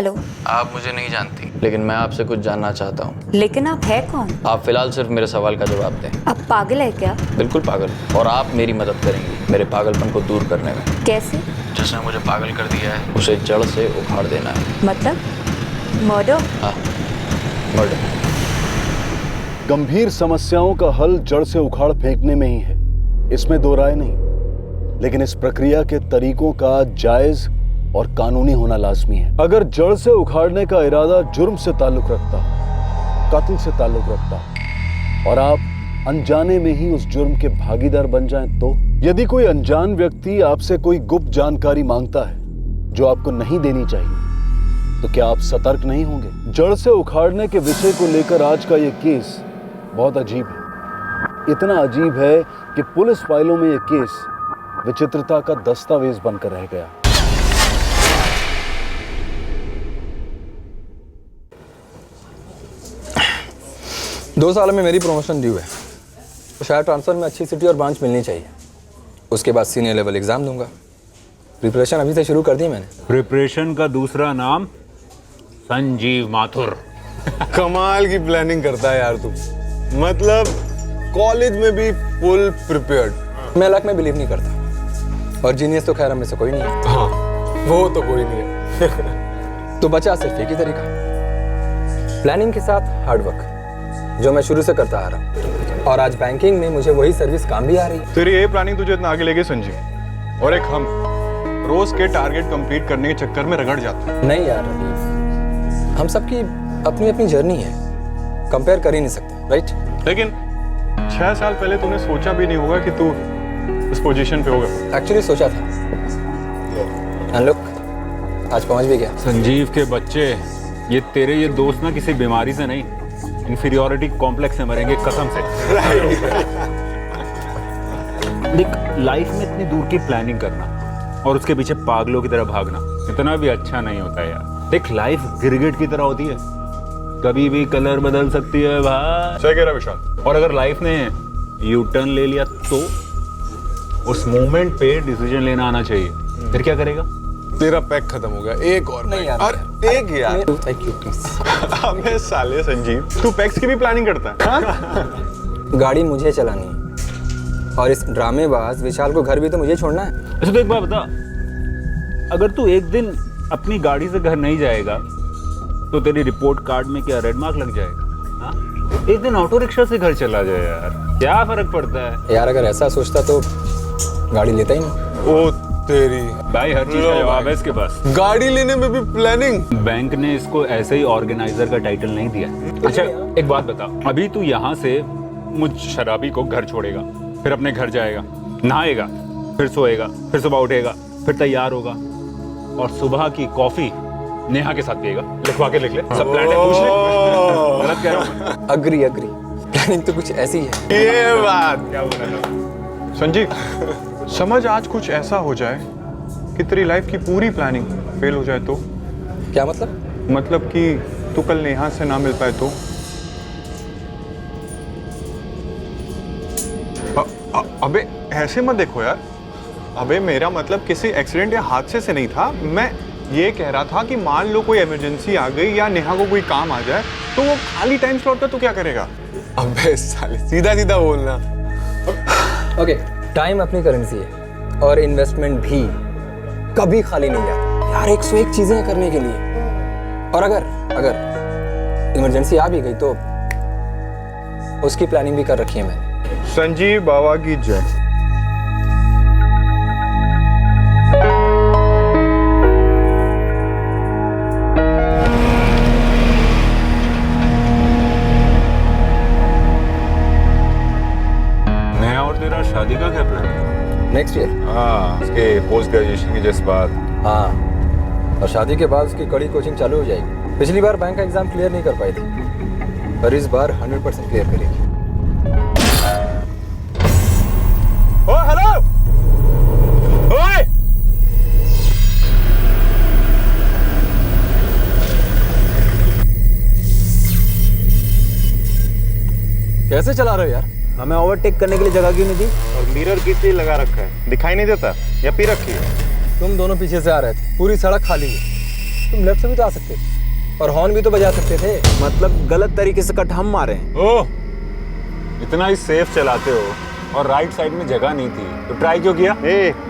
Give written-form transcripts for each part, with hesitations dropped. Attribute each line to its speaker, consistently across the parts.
Speaker 1: Hello.
Speaker 2: आप मुझे नहीं जानती, लेकिन मैं आपसे कुछ जानना चाहता हूँ।
Speaker 1: लेकिन आप है कौन?
Speaker 2: आप फिलहाल सिर्फ मेरे सवाल का जवाब दें।
Speaker 1: आप पागल है क्या?
Speaker 2: बिल्कुल पागल, और आप मेरी मदद करेंगी मेरे पागलपन को दूर करने में।
Speaker 1: कैसे?
Speaker 2: जिसने मुझे पागल कर दिया है उसे जड़ से उखाड़ देना है।
Speaker 1: मतलब मर्डर?
Speaker 2: हाँ, मर्डर।
Speaker 3: गंभीर समस्याओं का हल जड़ से उखाड़ फेंकने में ही है, इसमें दो राय नहीं। लेकिन इस प्रक्रिया के तरीकों का जायज और कानूनी होना लाजमी है। अगर जड़ से उखाड़ने का इरादा जुर्म से ताल्लुक रखता, कत्ल से ताल्लुक रखता और आप अनजाने में ही उस जुर्म के भागीदार बन जाएं तो? यदि कोई अनजान व्यक्ति आपसे कोई गुप्त जानकारी मांगता है जो आपको नहीं देनी चाहिए, तो क्या आप सतर्क नहीं होंगे? जड़ से उखाड़ने के विषय को लेकर आज का यह केस बहुत अजीब है। इतना अजीब है कि पुलिस फाइलों में यह केस विचित्रता का दस्तावेज बनकर रह गया।
Speaker 4: दो साल में मेरी प्रमोशन ड्यू है, तो शायद ट्रांसफर में अच्छी सिटी और ब्रांच मिलनी चाहिए। उसके बाद सीनियर लेवल एग्जाम दूंगा। प्रिपरेशन अभी से शुरू कर दी मैंने।
Speaker 5: प्रिपरेशन का दूसरा नाम संजीव माथुर।
Speaker 6: कमाल की प्लानिंग करता है यार तू। मतलब कॉलेज में भी फुल प्रिपेयर्ड।
Speaker 4: मैं लक में बिलीव नहीं करता, और जीनियस तो खैर हम में से कोई नहीं है।
Speaker 6: हाँ, वो तो कोई नहीं है।
Speaker 4: तो बचा सिर्फ एक ही तरीका, प्लानिंग के साथ हार्ड वर्क, जो मैं शुरू से करता आ रहा हूँ। और आज बैंकिंग में मुझे वही सर्विस काम भी आ रही है।
Speaker 6: तेरी ये प्लानिंग तुझे इतना आगे लेके संजीव, और एक हम रोज के टारगेट कंप्लीट करने के चक्कर में रगड़ जाते हैं।
Speaker 4: नहीं यार रवि, हम सबकी अपनी अपनी जर्नी है, कंपेयर कर ही नहीं सकते, राइट?
Speaker 6: लेकिन 6 साल पहले तूने सोचा भी नहीं होगा कि तू इस पोजीशन पे होगा।
Speaker 4: एक्चुअली सोचा था, एंड लुक, आज पहुंच भी गया।
Speaker 5: संजीव के बच्चे, ये दोस्त ना किसी बीमारी से नहीं, इंफीरियॉरिटी कॉम्प्लेक्स से मरेंगे कसम से। देख, लाइफ में इतनी दूर की प्लानिंग करना और उसके पीछे पागलों की तरह भागना इतना भी अच्छा नहीं होता यार। देख, लाइफ गिरगिट की तरह होती है, कभी भी कलर बदल सकती है भाई।
Speaker 6: सही कह रहा विशाल।
Speaker 5: और अगर लाइफ ने यू टर्न ले लिया तो उस मोमेंट पे डिसीजन लेना आना चाहिए। फिर क्या करेगा?
Speaker 6: तेरा पैक खत्म हो गया, एक और
Speaker 4: नहीं यार,
Speaker 6: और एक यार।
Speaker 4: Thank you please.
Speaker 6: अबे साले संजीव, तू पैक्स की भी प्लानिंग करता है? हाँ?
Speaker 4: गाड़ी मुझे चलानी है, और इस ड्रामेबाज विशाल को घर भी तो मुझे छोड़ना है।
Speaker 5: अच्छा, तो एक बात बता, अगर तू एक दिन अपनी गाड़ी से घर नहीं जाएगा तो तेरी रिपोर्ट कार्ड में क्या रेड मार्क लग जाएगा? हाँ? एक दिन ऑटो रिक्शा से घर चला जाए यार, क्या फर्क पड़ता है
Speaker 4: यार अगर ऐसा सोचता तो गाड़ी लेता ही नहीं।
Speaker 6: ओ तेरी
Speaker 5: भाई, हर चीज का जवाब है इसके पास।
Speaker 6: गाड़ी लेने में भी प्लानिंग।
Speaker 5: बैंक ने इसको ऐसे ही ऑर्गेनाइजर का टाइटल नहीं दिया। अच्छा, एक बात बता, अभी तू यहाँ से मुझ शराबी को घर छोड़ेगा, फिर अपने घर जाएगा, नहाएगा, फिर सोएगा, फिर सुबह उठेगा, फिर तैयार होगा, और सुबह की कॉफी नेहा के साथ पिएगा। लिखवा के लिख ले, सब प्लान है, पूछ ले। गलत कह रहा हूं मैं?
Speaker 4: अग्री प्लानिंग तो कुछ ऐसी है।
Speaker 6: ये बात
Speaker 5: क्या बोला था?
Speaker 6: संजीव, समझ आज कुछ ऐसा हो जाए कि तेरी लाइफ की पूरी प्लानिंग फेल हो जाए तो?
Speaker 4: क्या मतलब?
Speaker 6: मतलब कि तू कल नेहा से ना मिल पाए तो? अबे ऐसे मत देखो यार। अबे मेरा मतलब किसी एक्सीडेंट या हादसे से नहीं था। मैं ये कह रहा था कि मान लो कोई इमरजेंसी आ गई या नेहा को कोई काम आ जाए, तो वो खाली टाइम स्लॉट का तू क्या करेगा? अबे साले, सीधा सीधा बोलना।
Speaker 4: ओके, टाइम अपनी करेंसी है, और इन्वेस्टमेंट भी कभी खाली नहीं जाती यार। 101 चीजें हैं करने के लिए, और अगर इमरजेंसी आ भी गई तो उसकी प्लानिंग भी कर रखी है मैंने।
Speaker 6: संजीव बाबा की जय।
Speaker 5: नया और तेरा शादी का क्या प्लान है?
Speaker 4: Next year.
Speaker 7: हाँ, उसके पोस्ट ग्रेजुएशन के जस्ट बाद।
Speaker 4: हाँ, और शादी के बाद उसकी कड़ी कोचिंग चालू हो जाएगी। पिछली बार बैंक का एग्जाम क्लियर नहीं कर पाई थी, पर इस बार 100% क्लियर करेगी।
Speaker 6: ओ हेलो, ओए,
Speaker 4: कैसे चला रहे हो यार?
Speaker 8: हमें ओवरटेक करने के लिए जगह क्यों नहीं दी?
Speaker 6: और मिरर कितनी लगा रखा है, दिखाई नहीं देता या पी रखी है?
Speaker 4: तुम दोनों पीछे से आ रहे थे, पूरी सड़क खाली है। तुम लेफ्ट से भी तो आ सकते थे और हॉर्न भी तो बजा सकते थे।
Speaker 8: मतलब गलत तरीके से कट हम मारे हैं।
Speaker 7: ओह, इतना ही सेफ चलाते हो और राइट साइड में जगह नहीं थी तो ट्राई क्यों किया?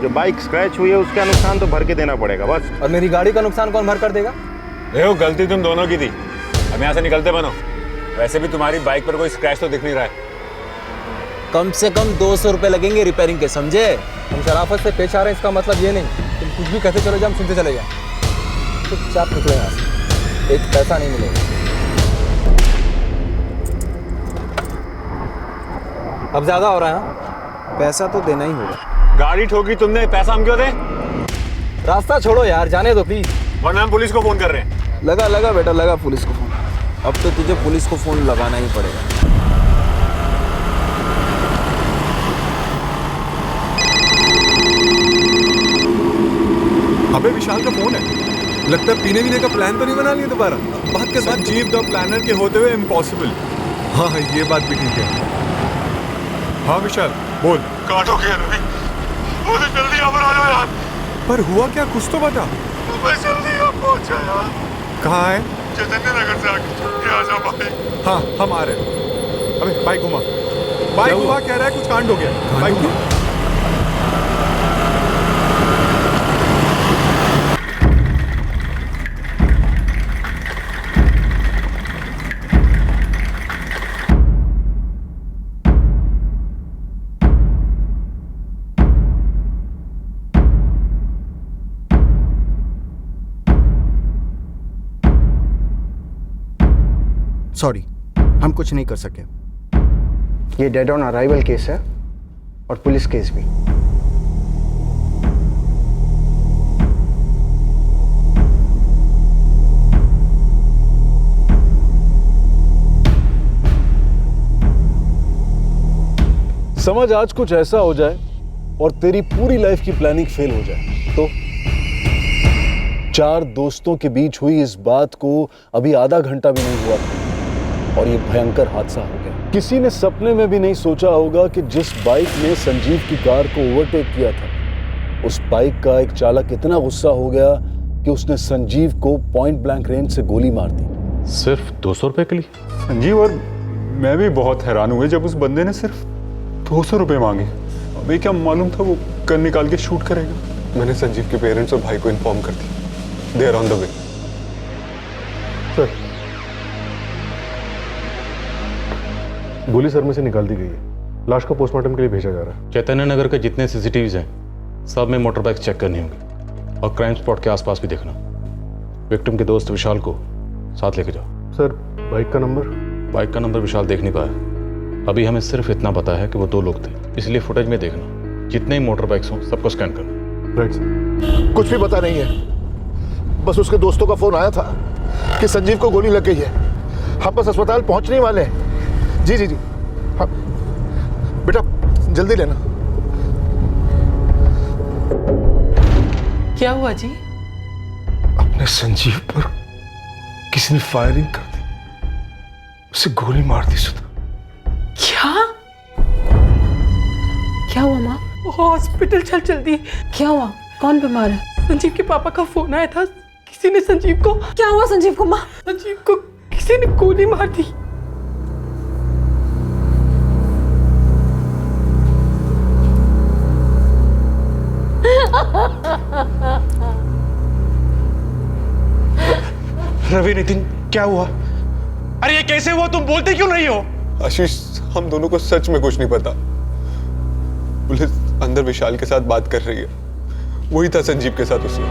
Speaker 9: जो बाइक स्क्रैच हुई है उसका नुकसान तो भर के देना पड़ेगा बस।
Speaker 4: और मेरी गाड़ी का नुकसान कौन भर कर देगा?
Speaker 7: देखो, गलती तुम दोनों की थी। अब यहाँ से निकलते बनो। वैसे भी तुम्हारी बाइक पर कोई स्क्रैच तो दिख नहीं रहा है।
Speaker 8: कम से कम 200 रुपए लगेंगे रिपेयरिंग के, समझे?
Speaker 4: हम शराफत से पेश आ रहे हैं, इसका मतलब ये नहीं तुम कुछ भी कहते चले जाओ, हम सुनते चले जाए। चुपचाप निकले यहाँ से, एक पैसा नहीं मिलेगा। अब ज्यादा हो रहा है। हाँ?
Speaker 8: पैसा तो देना ही होगा।
Speaker 7: गाड़ी ठोकी तुमने, पैसा हम क्यों दें?
Speaker 4: रास्ता छोड़ो यार, जाने दो प्लीज।
Speaker 7: वरना हम पुलिस को फोन कर रहे हैं।
Speaker 8: लगा बेटा, लगा पुलिस को फोन। अब तो तुझे पुलिस को फोन लगाना ही पड़ेगा।
Speaker 6: अबे विशाल का फोन है। लगता है पीने का प्लान तो नहीं बना लिया दोबारा। बात के साथ जीप द प्लानर के होते हुए इम्पॉसिबल। हाँ, ये बात भी ठीक है। हाँ विशाल बोल।
Speaker 9: काटो के रवि, मुझे जल्दी यहाँ पर आ जाओ यार।
Speaker 6: पर हुआ क्या, कुछ तो बता।
Speaker 9: मैं जल्दी यहाँ पहुँचा यार।
Speaker 6: कहाँ है?
Speaker 9: चैतन्य नगर से आगे छुप के आ जाओ भाई।
Speaker 6: हाँ, हम आ रहे हैं। अबे बाइक घुमा, बाइक घुमा। कह रहा है कुछ कांड हो गया। बाइक घुमा।
Speaker 10: सॉरी, हम कुछ नहीं कर सके।
Speaker 9: ये डेड ऑन अराइवल केस है और पुलिस केस भी।
Speaker 3: समझ आज कुछ ऐसा हो जाए और तेरी पूरी लाइफ की प्लानिंग फेल हो जाए तो? 4 दोस्तों के बीच हुई इस बात को अभी आधा घंटा भी नहीं हुआ था और ये भयंकर हादसा हो गया। किसी ने सपने में भी नहीं सोचा होगा कि जिस बाइक ने संजीव की कार को ओवरटेक किया था, उस बाइक का एक चालक इतना गुस्सा हो गया कि उसने संजीव को पॉइंट ब्लैंक रेंज से गोली मार दी।
Speaker 5: सिर्फ 200 रुपए के लिए?
Speaker 6: संजीव और मैं भी बहुत हैरान हुए जब उस बंदे ने सिर्फ 200 रुपए मांगे। हमें क्या मालूम था वो गन निकाल के शूट करेगा। मैंने संजीव के पेरेंट्स और भाई को इन्फॉर्म कर दिया। They are on the way.
Speaker 3: Sir, गोली सर में से निकाल दी गई है। लाश को पोस्टमार्टम के लिए भेजा जा रहा है।
Speaker 11: चैतन्य नगर के जितने सीसीटीवीज हैं सब में मोटर बाइक चेक करनी होंगी और क्राइम स्पॉट के आसपास भी देखना। विक्टिम के दोस्त विशाल को साथ लेके जाओ।
Speaker 3: सर, बाइक का नंबर?
Speaker 11: बाइक का नंबर विशाल देख नहीं पाया। अभी हमें सिर्फ इतना पता है कि वो 2 लोग थे, इसलिए फुटेज में देखना। जितने ही मोटर बाइक्स हों सबको स्कैन करना।
Speaker 3: Right sir.
Speaker 9: कुछ भी पता नहीं है, बस उसके दोस्तों का फोन आया था कि संजीव को गोली लग गई है। हम बस अस्पताल पहुंचने ही वाले हैं। जी जी जी, हाँ बेटा जल्दी लेना।
Speaker 12: क्या हुआ जी?
Speaker 9: अपने संजीव पर किसी ने फायरिंग कर दी, उसे गोली मार दी। सुधा,
Speaker 12: क्या हुआ माँ? हॉस्पिटल चल जल्दी। क्या हुआ? कौन बीमार है? संजीव के पापा का फोन आया था, किसी ने संजीव को। क्या हुआ संजीव को माँ? संजीव को किसी ने गोली मार दी।
Speaker 9: रवि, नितिन, क्या हुआ? अरे ये कैसे हुआ? तुम बोलते क्यों नहीं हो?
Speaker 6: आशीष, हम दोनों को सच में कुछ नहीं पता। पुलिस अंदर विशाल के साथ बात कर रही है। वही था संजीव के साथ उसने।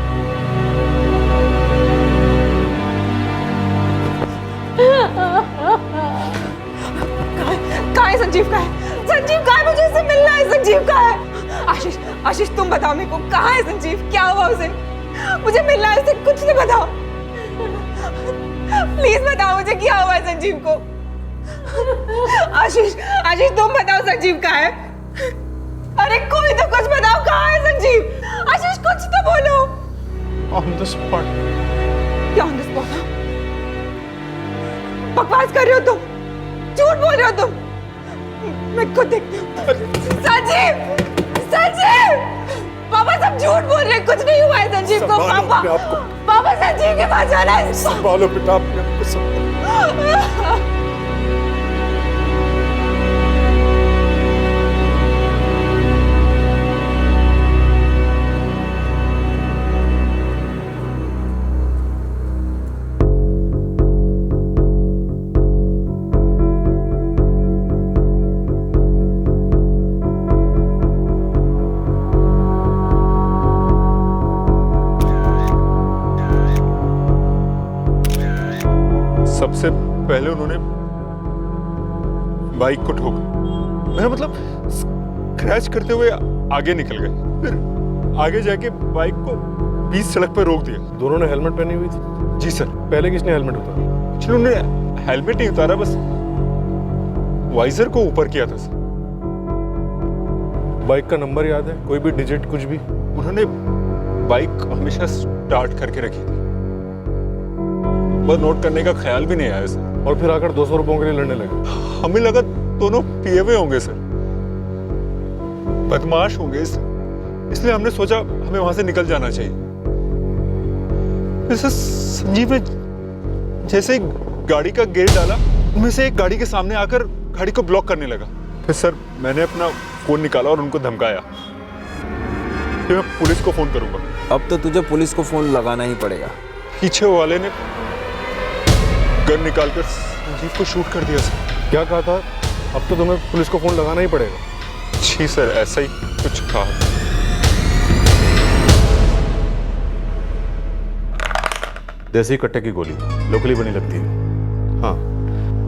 Speaker 12: कहाँ है संजीव? का है संजीव? का है? मुझे उससे मिलना है। संजीव का है? आशीष, आशीष तुम बताओ मेरे को, कहाँ है संजीव? क्या हुआ उसे? मुझे मिलना है उससे, कुछ तो बताओ प्लीज बताओ मुझे क्या हुआ है संजीव को। आशीष, आशीष तुम बताओ संजीव कहाँ है? अरे कोई तो कुछ बताओ, कहाँ है संजीव? आशीष कुछ तो बोलो।
Speaker 9: On the spot.
Speaker 12: क्या ऑन द स्पॉट? बकवास कर रहे हो तुम, झूठ बोल रहे हो तुम। मैं खुद देखती हूँ। संजीव, संजीव, पापा सब झूठ झूठ बोल रहे, कुछ नहीं हुआ है संजीव को। पापा पापा संजीव के पास जाना है।
Speaker 9: संभालो बेटा अपने आप को, संभालो।
Speaker 6: सबसे पहले उन्होंने बाइक को ठोका, मेरा मतलब क्रैश करते हुए आगे निकल गए, फिर आगे जाके बाइक को बीच सड़क पर रोक दिया।
Speaker 9: दोनों ने हेलमेट पहनी हुई थी?
Speaker 6: जी सर।
Speaker 9: पहले किसने हेलमेट उतारा?
Speaker 6: एक्चुअली उन्होंने हेलमेट नहीं उतारा, बस वाइजर को ऊपर किया था सर।
Speaker 9: बाइक का नंबर याद है? कोई भी डिजिट, कुछ भी?
Speaker 6: उन्होंने बाइक हमेशा स्टार्ट करके रखी थी, बस नोट करने का ख्याल भी नहीं आया सर।
Speaker 9: और फिर आकर 200 रुपयों के लिए लड़ने लगे?
Speaker 6: हमें लगा दोनों पिए हुए होंगे सर, बदमाश होंगे, इसलिए हमने सोचा हमें वहां से निकल जाना चाहिए। फिर सर संजीव ने जैसे ही गाड़ी का गेयर डाला, उनमें से एक गाड़ी के सामने आकर गाड़ी को ब्लॉक करने लगा। फिर सर मैंने अपना फोन निकाला और उनको धमकाया कि मैं पुलिस को फोन करूंगा।
Speaker 8: अब तो तुझे पुलिस को फोन लगाना ही पड़ेगा।
Speaker 6: पीछे वाले ने गन निकालकर संजीव को शूट कर दिया सर।
Speaker 9: क्या कहा था? अब तो तुम्हें पुलिस को फोन लगाना ही पड़ेगा।
Speaker 6: जी सर, ऐसा ही कुछ कहा।
Speaker 11: देसी कट्टे की गोली लोकली बनी लगती है।
Speaker 13: हाँ,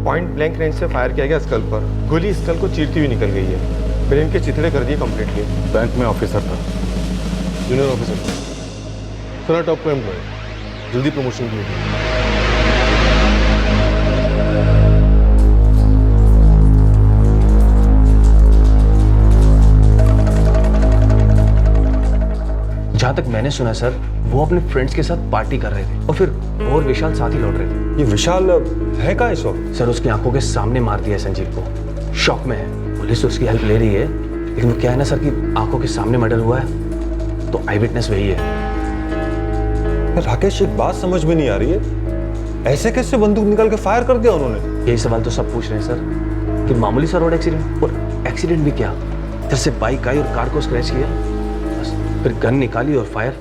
Speaker 13: पॉइंट ब्लैंक रेंज से फायर किया गया स्कल पर। गोली स्कल को चीरती हुई निकल गई है। फिर इनके चिथड़े कर दिए कंप्लीटली।
Speaker 11: बैंक में ऑफिसर था,
Speaker 9: जूनियर ऑफिसर, सुना टॉप का एम्प्लॉय, जल्दी प्रमोशन के लिए।
Speaker 14: जहाँ तक मैंने सुना सर, वो अपने फ्रेंड्स के साथ पार्टी कर रहे थे और फिर वो और विशाल साथ ही लौट रहे थे।
Speaker 7: ये विशाल है कहाँ इस वक्त?
Speaker 14: सर उसकी आंखों के सामने मार दिया है संजीव को। शॉक में है। पुलिस उसकी हेल्प ले रही है, लेकिन वो क्या है ना सर कि आंखों के सामने मर्डर हुआ है तो आई विटनेस वही है।
Speaker 7: राकेश, एक बात समझ में नहीं आ रही है, ऐसे कैसे बंदूक निकाल के फायर कर दिया उन्होंने?
Speaker 14: यही सवाल तो सब पूछ रहे हैं सर कि मामूली सा रोड एक्सीडेंट, और एक्सीडेंट भी क्या, इधर से बाइक आई और कार को स्क्रैच किया, बस फिर गन निकाली और फायर।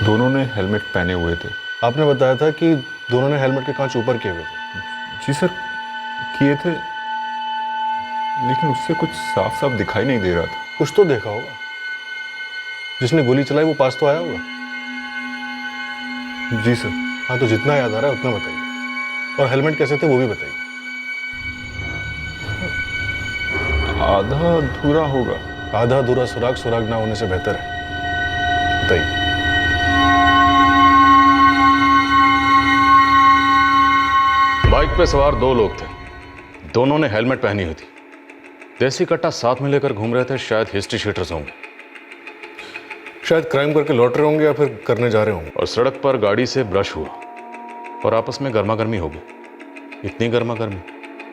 Speaker 6: दोनों ने हेलमेट पहने हुए थे।
Speaker 9: आपने बताया था कि दोनों ने हेलमेट के कांच ऊपर किए हुए थे।
Speaker 6: जी सर, किए थे, लेकिन उससे कुछ साफ साफ दिखाई नहीं दे रहा था।
Speaker 9: कुछ तो देखा होगा। जिसने गोली चलाई वो पास तो आया होगा।
Speaker 6: जी सर।
Speaker 9: हाँ, तो जितना याद आ रहा है उतना बताइए, और हेलमेट कैसे थे वो भी बताइए।
Speaker 6: आधा अधूरा होगा।
Speaker 9: आधा अधूरा सुराग सुराग ना होने से बेहतर है। बताइए।
Speaker 11: बाइक पे सवार 2 लोग थे, दोनों ने हेलमेट पहनी हुई थी। देसी कट्टा साथ में लेकर घूम रहे थे, शायद हिस्ट्री शीटर्स होंगे।
Speaker 9: शायद क्राइम करके लौट रहे होंगे या फिर करने जा रहे होंगे।
Speaker 11: और सड़क पर गाड़ी से ब्रश हुआ और आपस में गर्मा गर्मी हो गई। इतनी गर्मा गर्मी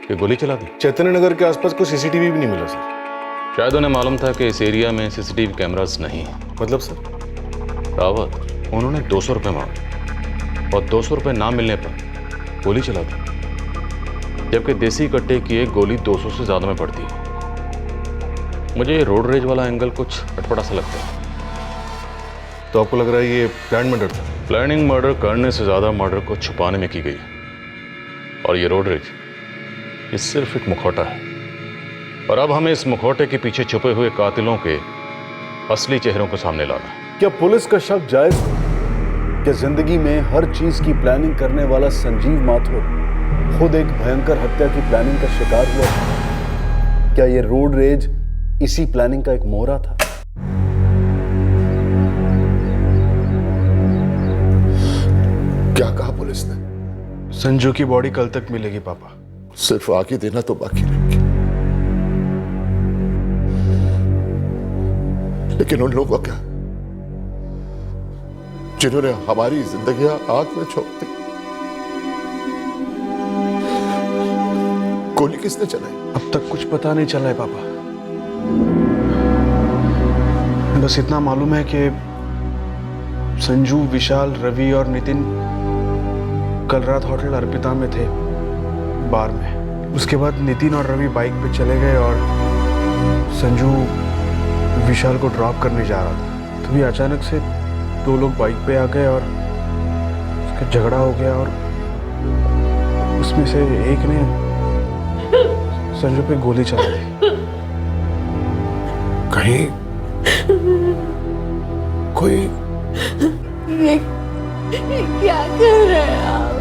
Speaker 11: कि गोली चला दी।
Speaker 9: चैतन्य नगर के आसपास कोई सीसीटीवी भी नहीं मिला सर।
Speaker 11: शायद उन्हें मालूम था कि इस एरिया में सीसीटीवी कैमरास नहीं है।
Speaker 9: मतलब सर?
Speaker 11: रावत, उन्होंने 200 रुपये मांगे और 200 रुपये ना मिलने पर गोली चला दी, जबकि देसी कट्टे की एक गोली 200 से ज़्यादा में पड़ती है। मुझे ये रोड रेज वाला एंगल कुछ अटपटा सा लगता है।
Speaker 9: तो आपको लग रहा है ये प्लान मर्डर था?
Speaker 11: प्लानिंग मर्डर करने से ज़्यादा मर्डर को छुपाने में की गई। और ये रोड रेज, ये सिर्फ एक मुखौटा है, और अब हमें इस मुखौटे के पीछे छुपे हुए कातिलों के असली चेहरों को सामने लाना है।
Speaker 3: क्या पुलिस का शक जायज था? क्या जिंदगी में हर चीज की प्लानिंग करने वाला संजीव माथुर खुद एक भयंकर हत्या की प्लानिंग का शिकार हुआ था? क्या ये रोड रेज इसी प्लानिंग का एक मोहरा था?
Speaker 9: क्या कहा पुलिस ने?
Speaker 10: संजू की बॉडी कल तक मिलेगी पापा।
Speaker 9: सिर्फ आगे देना तो बाकी रह गया। लेकिन उन लोगों का क्या, जिन्होंने हमारी जिंदगियां आग में झोंक दी? गोली किसने चलाई?
Speaker 10: अब तक कुछ पता नहीं चला है पापा। बस इतना मालूम है कि संजू, विशाल, रवि और नितिन कल रात होटल अर्पिता में थे, बार में। उसके बाद नितिन और रवि बाइक पे चले गए और संजू विशाल को ड्रॉप करने जा रहा था। तभी अचानक से दो लोग बाइक पे आ गए और उसका झगड़ा हो गया और उसमें से एक ने संजू पे गोली चला दी।
Speaker 9: कहीं कोई
Speaker 12: ये क्या कर रहे हैं आप?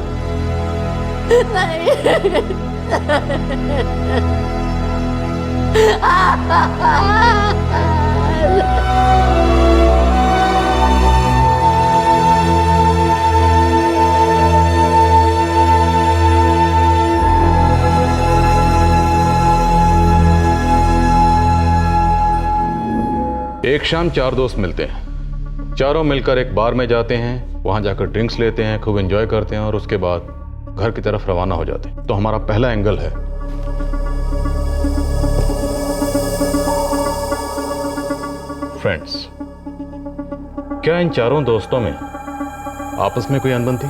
Speaker 11: एक शाम चार दोस्त मिलते हैं। चारों मिलकर एक बार में जाते हैं, वहां जाकर ड्रिंक्स लेते हैं, खूब एंजॉय करते हैं और उसके बाद घर की तरफ रवाना हो जाते हैं। तो हमारा पहला एंगल है फ्रेंड्स। क्या इन चारों दोस्तों में आपस में कोई अनबन थी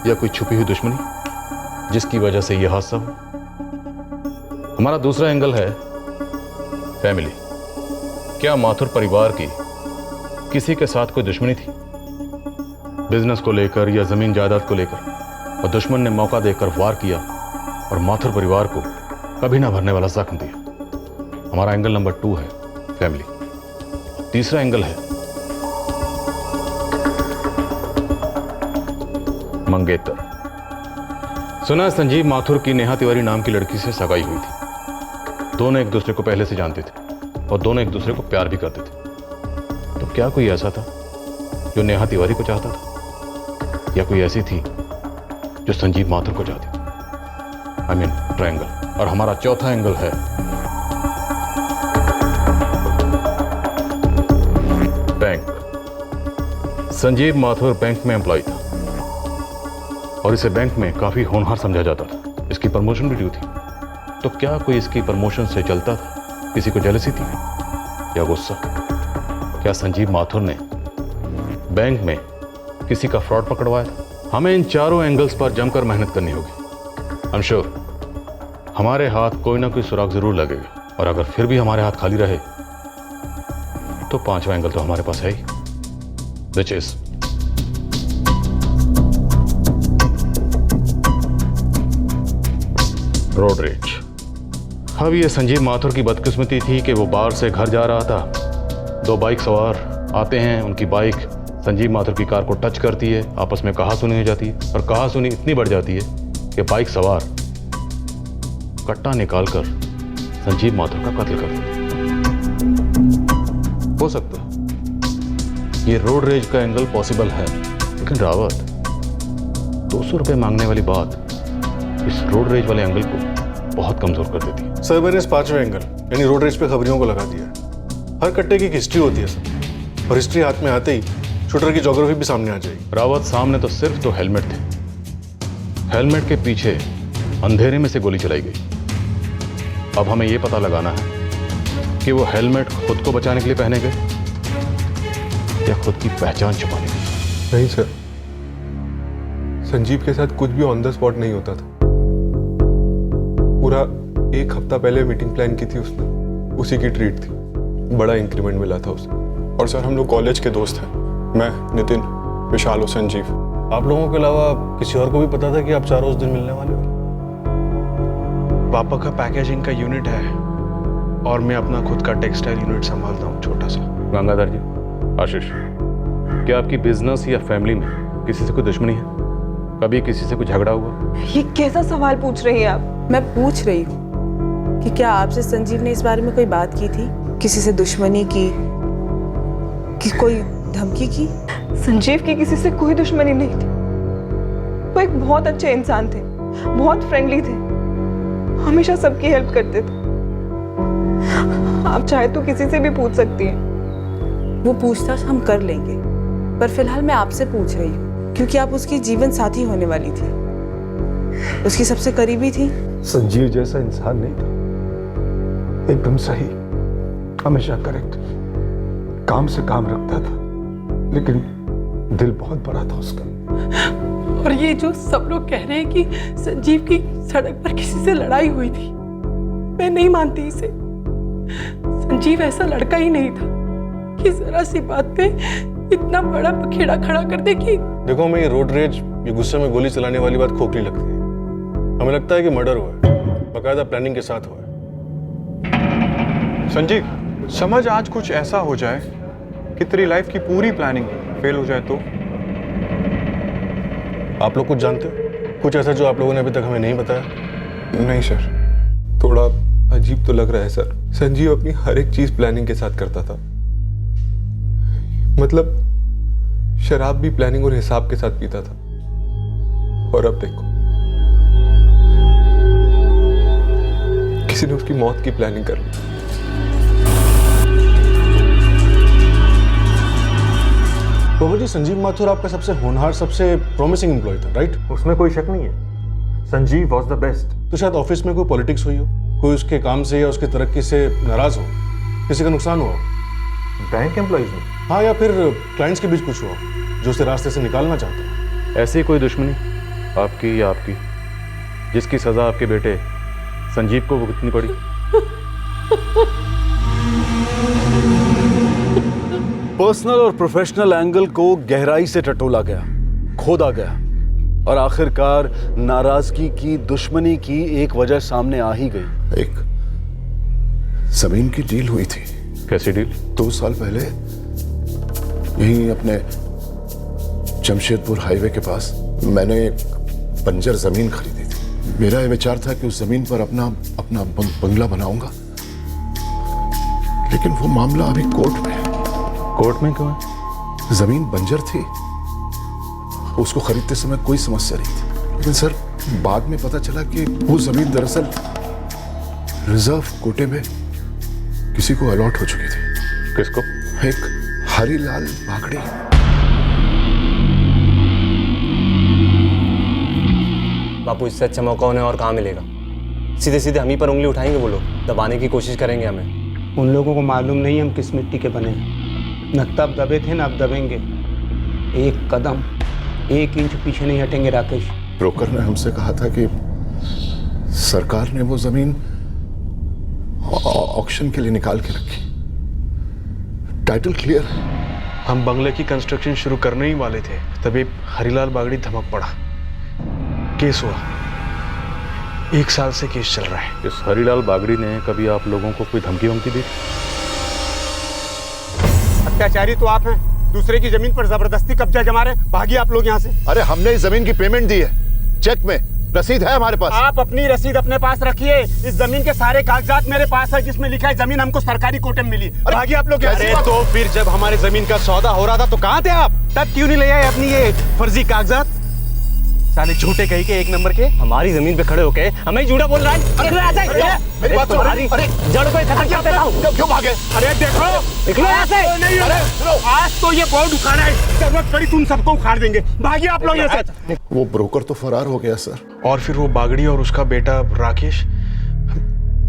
Speaker 11: या कोई छुपी हुई दुश्मनी जिसकी वजह से यह हादसा हुआ? हमारा दूसरा एंगल है फैमिली। क्या माथुर परिवार की किसी के साथ कोई दुश्मनी थी, बिजनेस को लेकर या जमीन जायदाद को लेकर, और दुश्मन ने मौका देकर वार किया और माथुर परिवार को कभी ना भरने वाला जख्म दिया? हमारा एंगल नंबर 2 है फैमिली। तीसरा एंगल है मंगेतर। सुना संजीव माथुर की नेहा तिवारी नाम की लड़की से सगाई हुई थी। दोनों एक दूसरे को पहले से जानते थे और दोनों एक दूसरे को प्यार भी करते थे। तो क्या कोई ऐसा था जो नेहा तिवारी को चाहता था, या कोई ऐसी थी जो संजीव माथुर को चाहती थी? I mean triangle. और हमारा चौथा एंगल है बैंक। संजीव माथुर बैंक में एम्प्लॉय था और इसे बैंक में काफी होनहार समझा जाता था। इसकी प्रमोशन भी ड्यू थी। तो क्या कोई इसकी प्रमोशन से चलता था? किसी को जेलसी थी या गुस्सा? क्या संजीव माथुर ने बैंक में किसी का फ्रॉड पकड़वाया था? हमें इन चारों एंगल्स पर जमकर मेहनत करनी होगी। आई एम श्योर हमारे हाथ कोई ना कोई सुराग जरूर लगेगा, और अगर फिर भी हमारे हाथ खाली रहे तो पांचवा एंगल तो हमारे पास है ही, विच इज रोड रेज। अब ये संजीव माथुर की बदकिस्मती थी कि वो बाहर से घर जा रहा था। दो बाइक सवार आते हैं, उनकी बाइक संजीव माथुर की कार को टच करती है, आपस में कहासुनी हो जाती है और कहासुनी इतनी बढ़ जाती है कि बाइक सवार कट्टा निकालकर संजीव माथुर का कत्ल कर देते। हो सकता है ये रोड रेज का एंगल पॉसिबल है, लेकिन रावत 200 रुपए मांगने वाली बात इस रोड रेज वाले एंगल को बहुत कमजोर कर देती है।
Speaker 10: सर मैंने इस पांचवें एंगल यानी रोड रेज पे खबरियों को लगा दिया है। हर कट्टे की एक हिस्ट्री होती है सर, और हिस्ट्री हाथ में आते ही शूटर की ज्योग्राफी भी सामने आ जाएगी।
Speaker 11: रावत सामने तो सिर्फ 2 हेलमेट थे। हेलमेट के पीछे अंधेरे में से गोली चलाई गई। अब हमें यह पता लगाना है कि वो हेलमेट खुद को बचाने के लिए पहने गए या खुद की पहचान छुपाने के लिए।
Speaker 6: नहीं सर, संजीव के साथ कुछ भी ऑन द स्पॉट नहीं होता था। पूरा 1 हफ्ता पहले मीटिंग प्लान की थी उसने, उसी की ट्रीट थी। बड़ा इंक्रीमेंट मिला था उसे। और सर हम लोग कॉलेज के दोस्त हैं, मैं, नितिन, विशाल और संजीव।
Speaker 10: आप लोगों के अलावा किसी और को भी पता था कि आप चारों उस दिन मिलने वाले हो? पापा का पैकेजिंग का यूनिट है और मैं अपना खुद का टेक्सटाइल यूनिट संभालता हूँ, छोटा सा।
Speaker 11: गंगाधर जी, आशीष, क्या आपकी बिजनेस या फैमिली में किसी से कोई दुश्मनी है? कभी किसी से कोई झगड़ा हुआ?
Speaker 15: ये कैसा सवाल पूछ रही हैं आप?
Speaker 12: मैं पूछ रही हूँ कि क्या आपसे संजीव ने इस बारे में कोई बात की थी? किसी से दुश्मनी की, कि कोई धमकी की?
Speaker 15: संजीव की किसी से कोई दुश्मनी नहीं थी। वो एक बहुत अच्छे इंसान थे, बहुत फ्रेंडली थे, हमेशा सबकी हेल्प करते थे। आप चाहे तो किसी से भी पूछ सकती हैं। वो पूछताछ हम कर लेंगे, पर फिलहाल मैं आपसे पूछ रही हूँ क्योंकि आप उसकी जीवन साथी होने वाली थी, उसकी सबसे करीबी थी।
Speaker 13: संजीव जैसा इंसान नहीं था, एकदम सही, हमेशा करेक्ट, काम से काम रखता था, लेकिन दिल बहुत बड़ा था उसका।
Speaker 12: और ये जो सब लोग कह रहे हैं कि संजीव की सड़क पर किसी से लड़ाई हुई थी, मैं नहीं मानती इसे। संजीव ऐसा लड़का ही नहीं था कि जरा सी बात पे इतना बड़ा पखेड़ा खड़ा कर दे कि।
Speaker 6: देखो, हमें ये रोड रेज, ये गुस्से में गोली चलाने वाली बात खोखली लगती है। हमें लगता है कि मर्डर हुआ है, बाकायदा प्लानिंग के साथ हुआ है। संजीव, समझ आज कुछ ऐसा हो जाए कि तेरी लाइफ की पूरी प्लानिंग फेल हो जाए तो? आप लोग कुछ जानते हो? कुछ ऐसा जो आप लोगों ने अभी तक हमें नहीं बताया?
Speaker 13: नहीं सर, थोड़ा अजीब तो लग रहा है सर। संजीव अपनी हर एक चीज प्लानिंग के साथ करता था, मतलब शराब भी प्लानिंग और हिसाब के साथ पीता था। और अब देखो, किसी ने उसकी मौत की प्लानिंग कर ली।
Speaker 3: बाबू जी, संजीव माथुर आपका सबसे होनहार, सबसे प्रॉमिसिंग एम्प्लॉय था, राइट?
Speaker 13: उसमें कोई शक नहीं है, संजीव वॉज द बेस्ट।
Speaker 3: तो शायद ऑफिस में कोई पॉलिटिक्स हुई हो, कोई उसके काम से या उसकी तरक्की से नाराज हो, किसी का नुकसान हुआ हो।
Speaker 13: बैंक एम्प्लॉइज में?
Speaker 3: हाँ, या फिर क्लाइंट्स के बीच कुछ हुआ जो उसे रास्ते से निकालना चाहता है।
Speaker 11: ऐसी कोई दुश्मनी आपकी या आपकी जिसकी सजा आपके बेटे संजीव को भुगतनी पड़ी?
Speaker 3: पर्सनल और प्रोफेशनल एंगल को गहराई से टटोला गया, खोदा गया और आखिरकार नाराजगी की, दुश्मनी की एक वजह सामने आ ही गई।
Speaker 9: एक जमीन की डील हुई थी।
Speaker 11: कैसी डील?
Speaker 9: 2 साल पहले यहीं अपने जमशेदपुर हाईवे के पास मैंने एक बंजर जमीन खरीदी थी। मेरा यह विचार था कि उस जमीन पर अपना बंगला बनाऊंगा, लेकिन वो मामला अभी कोर्ट में है।
Speaker 11: कोर्ट में क्यों है?
Speaker 9: जमीन बंजर थी, उसको खरीदते समय कोई समस्या नहीं थी, लेकिन सर बाद में पता चला कि वो जमीन दरअसल रिजर्व कोटे में किसी को अलॉट हो चुकी थी।
Speaker 11: किसको?
Speaker 9: एक हरीलाल बागड़ी।
Speaker 14: बापू, इससे अच्छा मौका उन्हें और कहाँ मिलेगा? सीधे सीधे हम ही पर उंगली उठाएंगे वो लोग, दबाने की कोशिश करेंगे हमें।
Speaker 16: उन लोगों को मालूम नहीं हम किस मिट्टी के बने हैं। न तब दबे थे न अब दबेंगे। एक कदम, 1 इंच पीछे नहीं हटेंगे राकेश।
Speaker 9: ब्रोकर ने हमसे कहा था कि सरकार ने वो जमीन ऑक्शन के लिए निकाल के रखी, टाइटल क्लियर है।
Speaker 10: हम बंगले की कंस्ट्रक्शन शुरू करने ही वाले थे, तभी हरीलाल बागड़ी धमक पड़ा। केस हुआ, 1 साल से केस चल रहा है।
Speaker 11: इस हरीलाल बागड़ी ने कभी आप लोगों को कोई धमकी वमकी दी?
Speaker 16: अत्याचारी तो आप हैं, दूसरे की जमीन पर जबरदस्ती कब्जा जमा रहे। भागिए आप लोग यहाँ से।
Speaker 9: अरे हमने इस जमीन की पेमेंट दी है, चेक में रसीद है हमारे पास।
Speaker 16: आप अपनी रसीद अपने पास रखिए। इस जमीन के सारे कागजात मेरे पास है, जिसमें लिखा है जमीन हमको सरकारी कोटे में मिली। भागिए आप लोग।
Speaker 14: अरे तो फिर जब हमारे जमीन का सौदा हो रहा था तो कहाँ थे आप? तब क्यों नहीं ले आए अपनी ये फर्जी कागजात? साले झूठे कही के 1 नंबर के हमारी जमीन पे खड़े होके हमें झूठा बोल रहा है।
Speaker 9: अरे बात सुनो। अरे
Speaker 14: जड़ को इकट्ठा क्या देता हूँ?
Speaker 9: क्यों भागे?
Speaker 16: अरे देखो,
Speaker 14: निकलो यहाँ से।
Speaker 16: आज तो ये बोर्ड उखाड़ा है, जरूरत पड़ी तुम सबको उखाड़ देंगे। भागिए आप लोग यहाँ से।
Speaker 9: वो ब्रोकर तो फरार हो गया सर।
Speaker 10: और फिर वो बागड़ी और उसका बेटा राकेश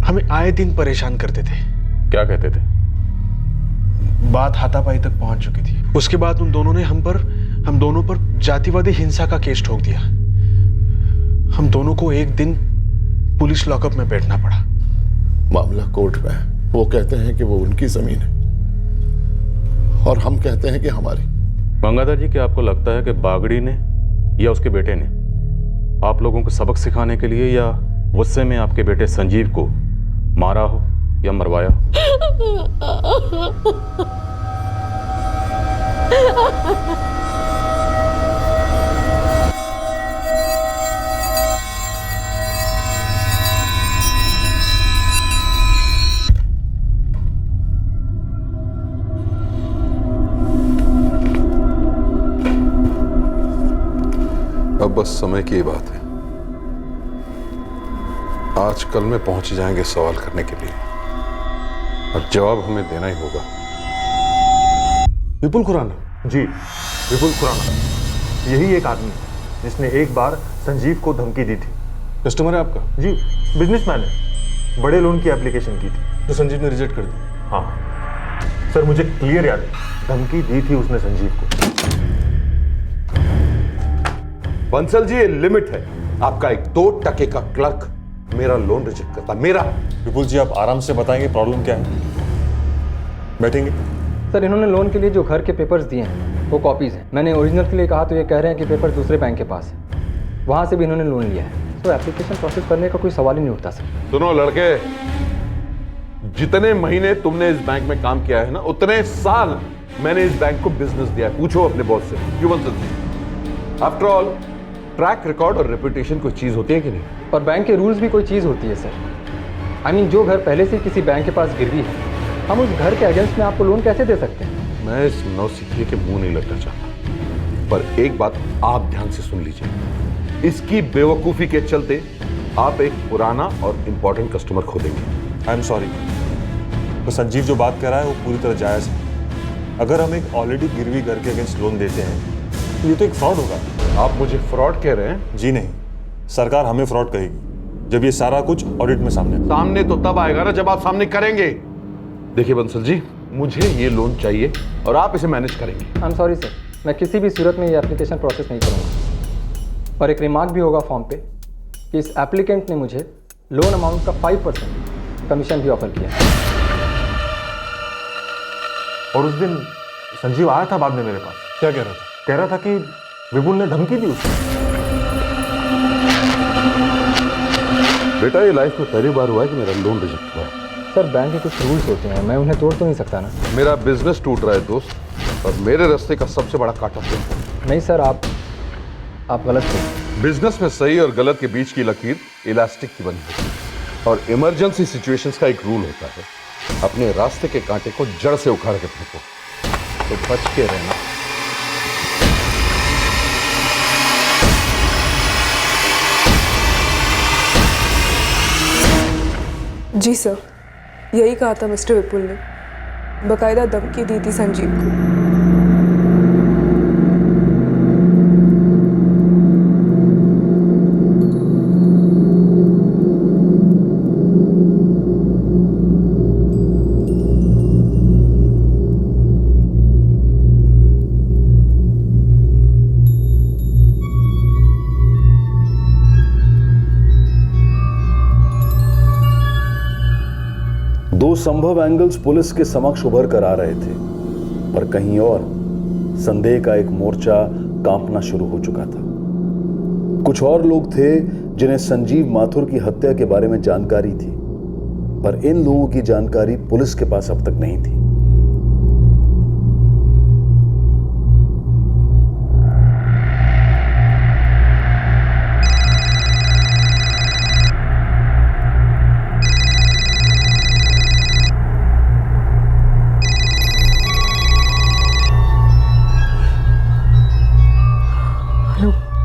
Speaker 10: हमें आए दिन परेशान करते थे।
Speaker 11: क्या कहते थे?
Speaker 10: बात हाथापाई तक पहुंच चुकी थी। उसके बाद उन दोनों ने हम दोनों पर जातिवादी हिंसा का केस ठोक दिया। हम दोनों को एक दिन पुलिस लॉकअप में बैठना पड़ा।
Speaker 9: मामला कोर्ट में है। वो कहते हैं कि वो उनकी जमीन है और हम कहते हैं कि हमारी।
Speaker 11: गंगाधर जी, क्या आपको लगता है कि बागड़ी ने या उसके बेटे ने आप लोगों को सबक सिखाने के लिए या गुस्से में आपके बेटे संजीव को मारा हो या मरवाया हो?
Speaker 17: अब बस समय की बात है, आज कल में पहुंच जाएंगे सवाल करने के लिए और जवाब हमें देना ही होगा।
Speaker 6: विपुल खुराना? जी, विपुल खुराना। यही एक आदमी है जिसने एक बार संजीव को धमकी दी थी।
Speaker 17: कस्टमर है आपका?
Speaker 6: जी, बिजनेसमैन है। बड़े लोन की एप्लीकेशन की थी
Speaker 17: तो संजीव ने रिजेक्ट कर दी?
Speaker 6: हाँ सर, मुझे क्लियर याद है, धमकी दी थी उसने संजीव को।
Speaker 17: बंसल जी, ये लिमिट है। आपका एक 2% का क्लर्क मेरा लोन रिजेक्ट करता, मेरा।
Speaker 7: विपुल जी, आप आराम से बताएंगे प्रॉब्लम क्या है? बैठेंगे।
Speaker 4: सर, इन्होंने लोन के लिए जो घर के पेपर्स दिए हैं वो कॉपीज़ हैं। मैंने ओरिजिनल के लिए कहा तो ये कह रहे हैं कि पेपर दूसरे बैंक के पास है, वहाँ से भी इन्होंने लोन लिया है। तो एप्लीकेशन प्रोसेस करने का कोई सवाल ही नहीं उठता सर।
Speaker 17: सुनो लड़के, जितने महीने तुमने इस बैंक में काम किया है ना, उतने साल मैंने इस बैंक को बिजनेस दिया है। पूछो अपने बॉस से, क्यों Bansal ji? After all track record और रेपुटेशन कोई चीज होती है कि नहीं?
Speaker 4: और बैंक के रूल्स भी कोई चीज़ होती है सर। आई मीन, जो घर पहले से किसी बैंक के पास गिरवी है, हम उस घर के अगेंस्ट में आपको लोन कैसे दे सकते हैं?
Speaker 17: मैं इस नौसिखिए के मुंह नहीं लगना चाहता, पर एक बात आप ध्यान से सुन लीजिए। इसकी बेवकूफी के चलते आप एक पुराना और इंपॉर्टेंट कस्टमर खो देंगे।
Speaker 7: आई एम सॉरी, तो संजीव जो बात कर रहा है वो पूरी तरह जायज़ है। अगर हम एक ऑलरेडी गिरवी घर के अगेंस्ट लोन देते हैं तो ये तो एक फ्रॉड होगा।
Speaker 17: आप मुझे फ्रॉड कह रहे हैं?
Speaker 7: जी नहीं, सरकार हमें फ्रॉड कहेगी जब ये सारा कुछ ऑडिट में सामने
Speaker 17: तो तब आएगा ना जब आप सामने करेंगे। देखिए बंसल जी, मुझे ये लोन चाहिए और आप इसे मैनेज करेंगे।
Speaker 4: आई एम सॉरी सर, मैं किसी भी सूरत में ये एप्लीकेशन प्रोसेस नहीं करूँगा। और एक रिमार्क भी होगा फॉर्म पे कि इस एप्लीकेंट ने मुझे लोन अमाउंट का 5% कमीशन भी ऑफर किया।
Speaker 6: और उस दिन संजीव आया था बाद में मेरे पास।
Speaker 7: क्या कह रहा था?
Speaker 6: कह रहा था कि विपुल ने धमकी दी उसको।
Speaker 17: बेटा, ये लाइफ में पहली बार हुआ है कि मेरा लोन रिजेक्ट हुआ है।
Speaker 4: सर, बैंक के कुछ रूल्स होते हैं, मैं उन्हें तोड़ तो नहीं सकता ना।
Speaker 17: मेरा बिजनेस टूट रहा है दोस्त, और मेरे रास्ते का सबसे बड़ा कांटा तुम हो।
Speaker 4: नहीं सर, आप गलत थे।
Speaker 17: बिजनेस में सही और गलत के बीच की लकीर इलास्टिक की बनी होती है, और इमरजेंसी सिचुएशंस का एक रूल होता है, अपने रास्ते के कांटे को जड़ से उखाड़ के फेंको। तो बच के रहना।
Speaker 15: जी सर, यही कहा था मिस्टर विपुल ने, बकायदा धमकी दी थी संजीव को।
Speaker 3: दो संभव एंगल्स पुलिस के समक्ष उभर कर आ रहे थे, पर कहीं और संदेह का एक मोर्चा कांपना शुरू हो चुका था। कुछ और लोग थे जिन्हें संजीव माथुर की हत्या के बारे में जानकारी थी, पर इन लोगों की जानकारी पुलिस के पास अब तक नहीं थी।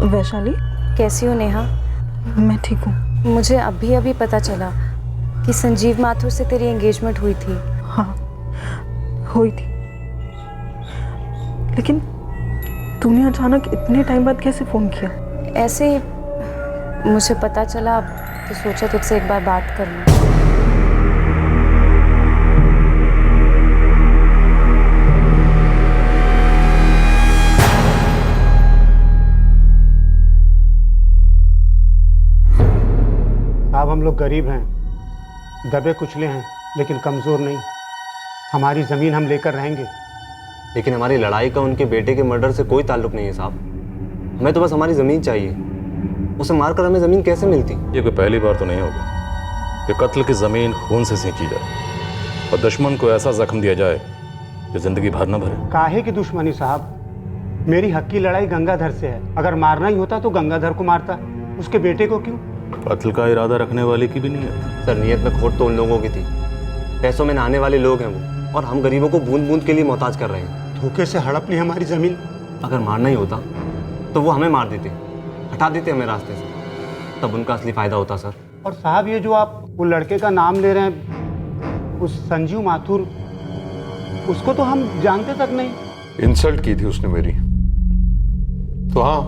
Speaker 15: वैशाली,
Speaker 1: कैसी हो नेहा?
Speaker 15: मैं ठीक हूँ।
Speaker 1: मुझे अभी पता चला कि संजीव माथुर से तेरी एंगेजमेंट हुई थी।
Speaker 15: हाँ, हुई थी। लेकिन तूने अचानक इतने टाइम बाद कैसे फ़ोन किया?
Speaker 1: ऐसे ही मुझे पता चला तो सोचा तुझसे एक बार बात कर लूँ।
Speaker 16: साहब, हम लोग गरीब हैं, दबे कुचले हैं, लेकिन कमज़ोर नहीं। हमारी ज़मीन हम लेकर रहेंगे।
Speaker 14: लेकिन हमारी लड़ाई का उनके बेटे के मर्डर से कोई ताल्लुक नहीं है साहब। हमें तो बस हमारी ज़मीन चाहिए। उसे मारकर हमें ज़मीन कैसे मिलती?
Speaker 11: ये कोई पहली बार तो नहीं होगा कि कत्ल की ज़मीन खून से सींची जाए और दुश्मन को ऐसा जख्म दिया जाए जो ज़िंदगी भर न भरे।
Speaker 16: काहे की दुश्मनी साहब? मेरी हक की लड़ाई गंगाधर से है। अगर मारना ही होता तो गंगाधर को मारता, उसके बेटे को क्यों?
Speaker 11: कत्ल का इरादा रखने वाले की भी नहीं है।
Speaker 14: सर, नीयत में खोट तो उन लोगों की थी। पैसों में नहाने वाले लोग हैं वो, और हम गरीबों को बूंद बूंद के लिए मोहताज कर रहे हैं।
Speaker 16: धोखे से हड़प ली हमारी ज़मीन।
Speaker 14: अगर मारना ही होता तो वो हमें मार देते, हटा देते हमें रास्ते से, तब उनका असली फ़ायदा होता सर।
Speaker 16: और साहब, ये जो आप वो लड़के का नाम ले रहे हैं, उस संजीव माथुर, उसको तो हम जानते तक नहीं।
Speaker 17: इंसल्ट की थी उसने मेरी, तो हाँ,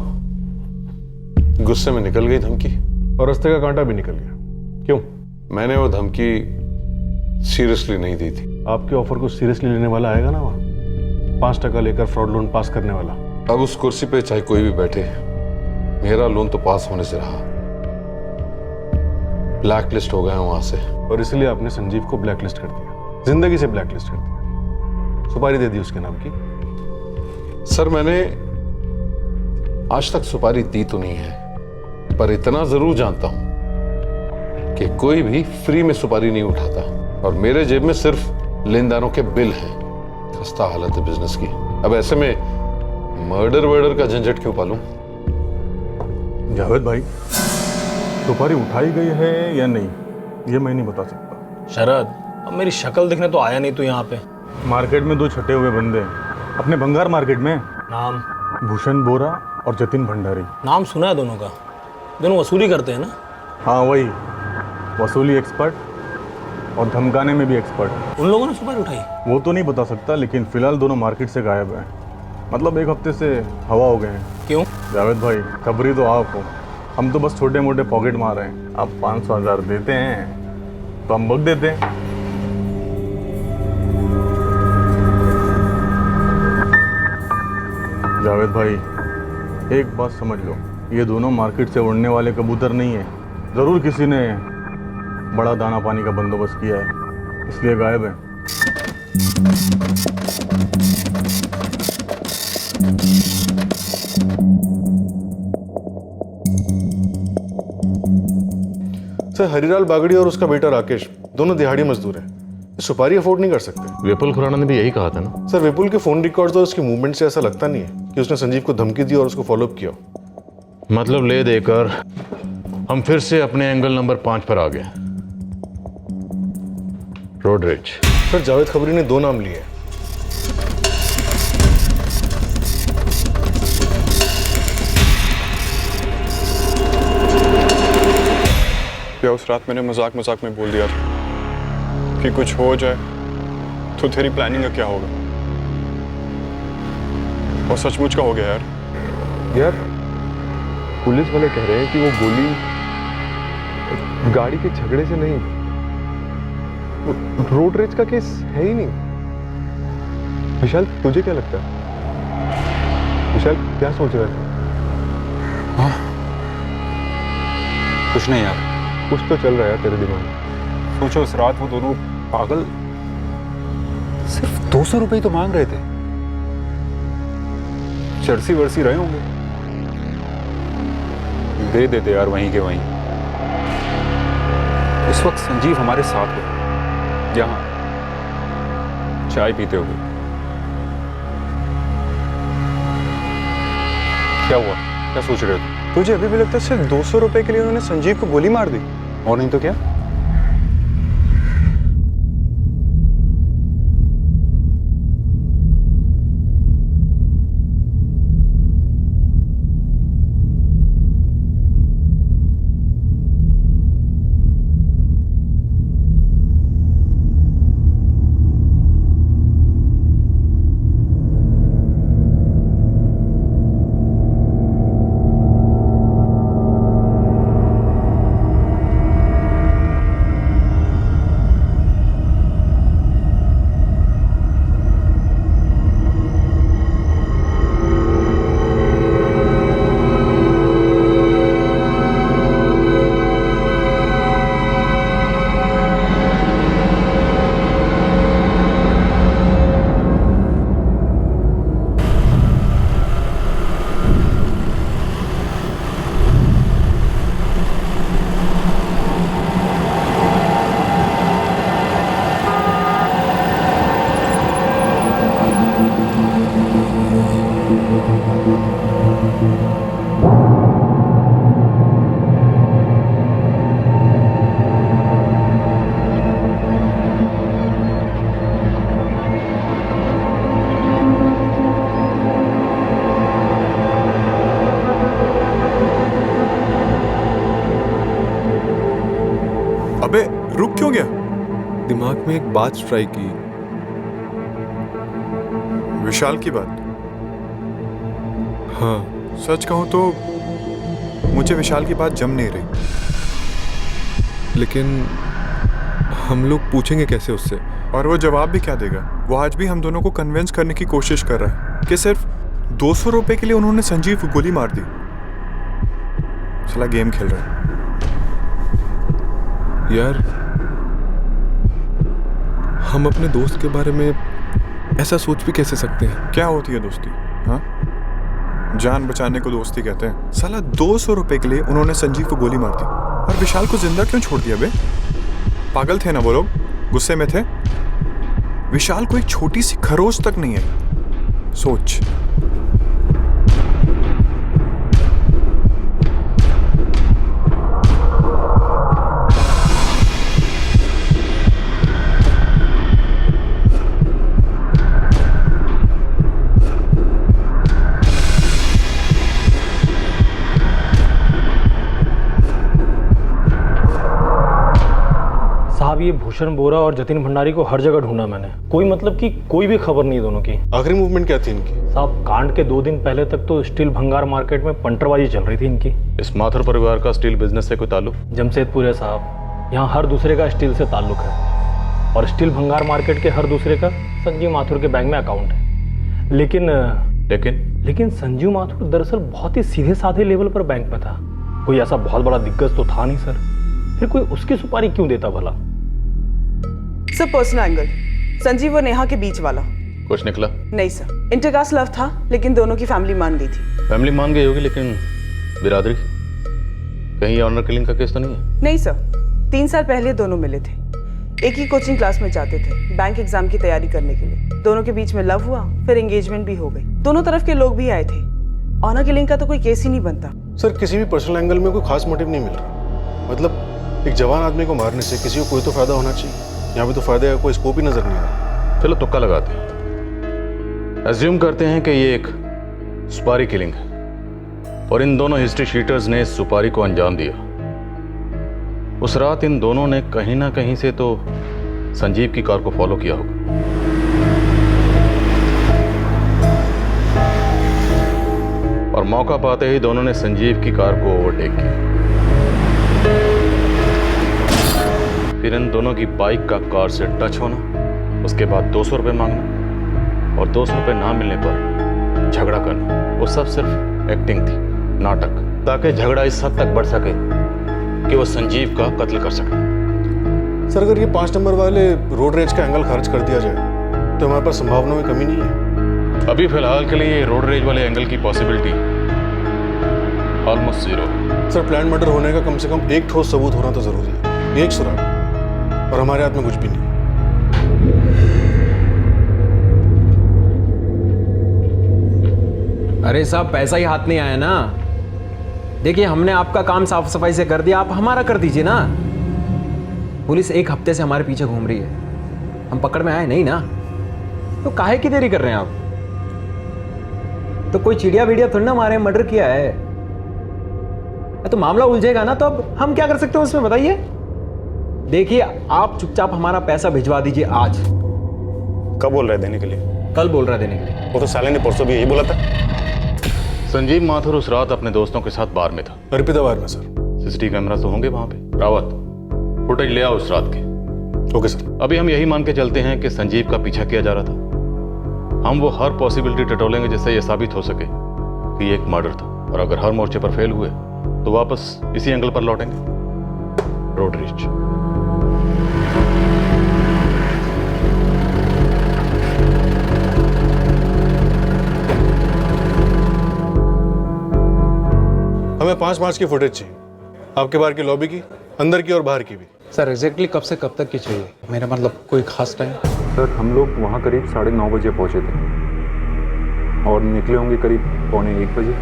Speaker 17: गुस्से में निकल गई धमकी और रास्ते का कांटा भी निकल गया। क्यों? मैंने वो धमकी सीरियसली नहीं दी थी।
Speaker 3: आपके ऑफर को सीरियसली लेने वाला आएगा ना वहाँ, 5% लेकर फ्रॉड लोन पास करने वाला।
Speaker 17: अब उस कुर्सी पे चाहे कोई भी बैठे, मेरा लोन तो पास होने से रहा। ब्लैक लिस्ट हो गया वहां से,
Speaker 3: और इसलिए आपने संजीव को ब्लैक लिस्ट कर दिया, जिंदगी से ब्लैक लिस्ट कर दिया, सुपारी दे दी उसके नाम की।
Speaker 17: सर मैंने आज तक सुपारी दी तो नहीं है, पर इतना जरूर जानता हूं कि कोई भी फ्री में सुपारी नहीं उठाता, और मेरे जेब में सिर्फ लेनदारों के बिल हैं। खस्ता हालत है बिजनेस की। अब ऐसे में मर्डर का झंझट क्यों पालूं?
Speaker 7: जावेद भाई, सुपारी उठाई गई है या नहीं, ये मैं नहीं बता सकता।
Speaker 14: शरद, अब मेरी शक्ल दिखने तो आया नहीं तू यहाँ पे।
Speaker 7: मार्केट में 2 छटे हुए बंदे हैं, अपने भंगार मार्केट में।
Speaker 14: नाम?
Speaker 7: भूषण बोरा और जतिन भंडारी।
Speaker 14: नाम सुना है दोनों का। दोनों वसूली करते हैं ना?
Speaker 7: हाँ वही, वसूली एक्सपर्ट और धमकाने में भी एक्सपर्ट।
Speaker 14: उन लोगों ने सुपारी उठाई?
Speaker 7: वो तो नहीं बता सकता, लेकिन फिलहाल दोनों मार्केट से गायब हैं। मतलब 1 हफ्ते से हवा हो गए हैं।
Speaker 14: क्यों?
Speaker 7: जावेद भाई, खबरी तो आप हो, हम तो बस छोटे मोटे पॉकेट मार रहे हैं। आप 500,000 देते हैं तो हम बक देते हैं। जावेद भाई, एक बात समझ लो, ये दोनों मार्केट से उड़ने वाले कबूतर नहीं है। जरूर किसी ने बड़ा दाना पानी का बंदोबस्त किया है, इसलिए गायब है।
Speaker 3: सर, हरिलाल बागड़ी और उसका बेटा राकेश दोनों दिहाड़ी मजदूर हैं, सुपारी अफोर्ड नहीं कर सकते।
Speaker 11: विपुल खुराना ने भी यही कहा था ना।
Speaker 3: सर, विपुल के फोन रिकॉर्ड्स और उसकी मूवमेंट से ऐसा लगता नहीं है कि उसने संजीव को धमकी दी और उसको फॉलोअप किया।
Speaker 11: मतलब ले देकर हम फिर से अपने एंगल नंबर 5 पर आ गए, रोडरेज।
Speaker 3: सर, जावेद खबरी ने 2 नाम लिए।
Speaker 6: क्या उस रात मैंने मजाक में बोल दिया था कि कुछ हो जाए तो तेरी प्लानिंग का क्या होगा, और सचमुच का हो गया यार।
Speaker 18: पुलिस वाले कह रहे हैं कि वो गोली गाड़ी के झगड़े से नहीं, रोड रेज का केस है ही नहीं। विशाल, तुझे क्या लगता है? विशाल, क्या सोच रहा है?
Speaker 5: हाँ, कुछ नहीं यार।
Speaker 18: कुछ तो चल रहा है तेरे दिमाग में।
Speaker 5: सोचो, इस रात वो दोनों पागल सिर्फ 200 रुपए ही तो मांग रहे थे, चरसी वर्सी रहे होंगे, दे देते यार वहीं के वहीं। इस वक्त संजीव हमारे साथ हो, यहाँ चाय पीते हुए। क्या हुआ, क्या सोच रहे हो?
Speaker 6: तुझे अभी भी लगता है सिर्फ 200 रुपए के लिए उन्होंने संजीव को गोली मार दी?
Speaker 5: और नहीं तो क्या।
Speaker 6: अबे रुक क्यों गया? दिमाग में एक बात स्ट्राइक की, विशाल की बात? हाँ, सच कहूं तो मुझे विशाल की बात जम नहीं रही, लेकिन हम लोग पूछेंगे कैसे उससे, और वो जवाब भी क्या देगा? वो आज भी हम दोनों को कन्विंस करने की कोशिश कर रहा है कि सिर्फ 200 रुपए के लिए उन्होंने संजीव को गोली मार दी। चला गेम खेल रहा है यार। हम अपने दोस्त के बारे में ऐसा सोच भी कैसे सकते हैं? क्या होती है दोस्ती? हाँ, जान बचाने को दोस्ती कहते हैं। साला 200 रुपए के लिए उन्होंने संजीव को गोली मार दी, और विशाल को जिंदा क्यों छोड़ दिया बे? पागल थे ना वो लोग? गुस्से में थे? विशाल को एक छोटी सी खरोच तक नहीं है। सोच।
Speaker 14: साहब ये भूषण बोरा और जतिन भंडारी को हर जगह ढूंढा मैंने, कोई मतलब कि कोई भी खबर नहीं दोनों की।
Speaker 18: आखिरी मूवमेंट क्या थी इनकी?
Speaker 14: साहब कांड के 2 दिन पहले तक तो स्टील भंगार मार्केट में पंटरबाजी चल रही थी इनकी।
Speaker 11: इस माथुर परिवार का स्टील बिजनेस से कोई ताल्लुक?
Speaker 14: जमशेदपुर है साहब, यहाँ हर दूसरे का स्टील से ताल्लुक है, और स्टील भंगार मार्केट के हर दूसरे का संजीव माथुर के बैंक में अकाउंट है। लेकिन संजीव माथुर दरअसल बहुत ही सीधे साधे लेवल पर बैंक में था, कोई ऐसा बहुत बड़ा दिग्गज तो था नहीं सर, फिर कोई उसकी सुपारी क्यों देता भला?
Speaker 15: सर पर्सनल एंगल, संजीव और नेहा के बीच वाला।
Speaker 11: कुछ निकला?
Speaker 15: नहीं सर, इंटरकास्ट लव था, लेकिन दोनों की फैमिली मान गई थी।
Speaker 11: फैमिली मान गई होगी, लेकिन बिरादरी कहीं ऑनर किलिंग का केस तो नहीं है?
Speaker 15: नहीं सर, 3 साल पहले दोनों मिले थे, एक ही कोचिंग क्लास में जाते थे बैंक एग्जाम की तैयारी करने के लिए। दोनों के बीच में लव हुआ, फिर एंगेजमेंट भी हो गई। दोनों तरफ के लोग भी आए थे। ऑनर किलिंग का तो कोई केस ही नहीं बनता।
Speaker 18: सर किसी भी पर्सनल एंगल में कोई खास मोटिव नहीं मिल रहा, मतलब एक जवान आदमी को मारने से किसी को कोई तो फायदा होना चाहिए, यहाँ पे तो फायदे का कोई स्कोप ही नजर नहीं आ रहा।
Speaker 11: चलो तुक्का लगाते हैं, अज्यूम करते हैं कि ये एक सुपारी किलिंग है और इन दोनों हिस्ट्री शीटर्स ने इस सुपारी को अंजाम दिया। उस रात इन दोनों ने कहीं ना कहीं से तो संजीव की कार को फॉलो किया होगा। और मौका पाते ही दोनों ने संजीव की कार को ओवरटेक किया। फिर इन दोनों की बाइक का कार से टच होना, उसके बाद 200 रुपये मांगना, और 200 रुपये ना मिलने पर झगड़ा करना। वो सब सिर्फ एक्टिंग थी, नाटक, ताकि झगड़ा इस हद तक बढ़ सके कि वो संजीव का कत्ल कर सके।
Speaker 18: सर अगर ये 5 नंबर वाले रोड रेज का एंगल खारिज कर दिया जाए तो हमारे पास संभावना में कमी नहीं है।
Speaker 11: अभी फिलहाल के लिए रोड रेज वाले एंगल की पॉसिबिलिटी ऑलमोस्ट 0 है।
Speaker 18: सर प्लान मर्डर होने का कम से कम एक ठोस सबूत होना तो जरूरी है, एक सुराग, और हमारे हाथ में कुछ भी नहीं।
Speaker 8: अरे साहब पैसा ही हाथ नहीं आया ना। देखिए हमने आपका काम साफ सफाई से कर दिया, आप हमारा कर दीजिए ना। पुलिस 1 हफ्ते से हमारे पीछे घूम रही है, हम पकड़ में आए नहीं ना, तो काहे की देरी कर रहे हैं आप? तो कोई चिड़िया विड़िया थोड़ी ना मारे, मर्डर किया है तो मामला उलझेगा ना। तो अब हम क्या कर सकते हैं उसमें बताइए? देखिए आप चुपचाप हमारा पैसा भिजवा दीजिए आज।
Speaker 18: कब बोल रहे देने के लिए?
Speaker 8: कल बोल रहा है देने के लिए।
Speaker 18: वो तो साले ने परसों भी यही बोला था।
Speaker 11: संजीव माथुर उस रात अपने दोस्तों के साथ बार में था।
Speaker 18: अर्पिता बार में सर।
Speaker 11: सीसीटीवी कैमरा तो होंगे वहां पे। रावत फुटेज ले आओ उस रात के।
Speaker 18: Okay sir.
Speaker 11: अभी हम यही मान के चलते हैं कि संजीव का पीछा किया जा रहा था। हम वो हर पॉसिबिलिटी टटोलेंगे जिससे यह साबित हो सके कि ये एक मर्डर था, और अगर हर मोर्चे पर फेल हुए तो वापस इसी एंगल पर लौटेंगे, रोड रीच।
Speaker 18: हमें 5 मार्च की फुटेज चाहिए, आपके बाहर की लॉबी की, अंदर की और बाहर की भी।
Speaker 19: सर एग्जैक्टली कब से कब तक की चाहिए? मेरा मतलब कोई खास टाइम?
Speaker 6: सर हम लोग वहाँ करीब 9:30 बजे पहुँचे थे और निकले होंगे करीब 1:45 बजे।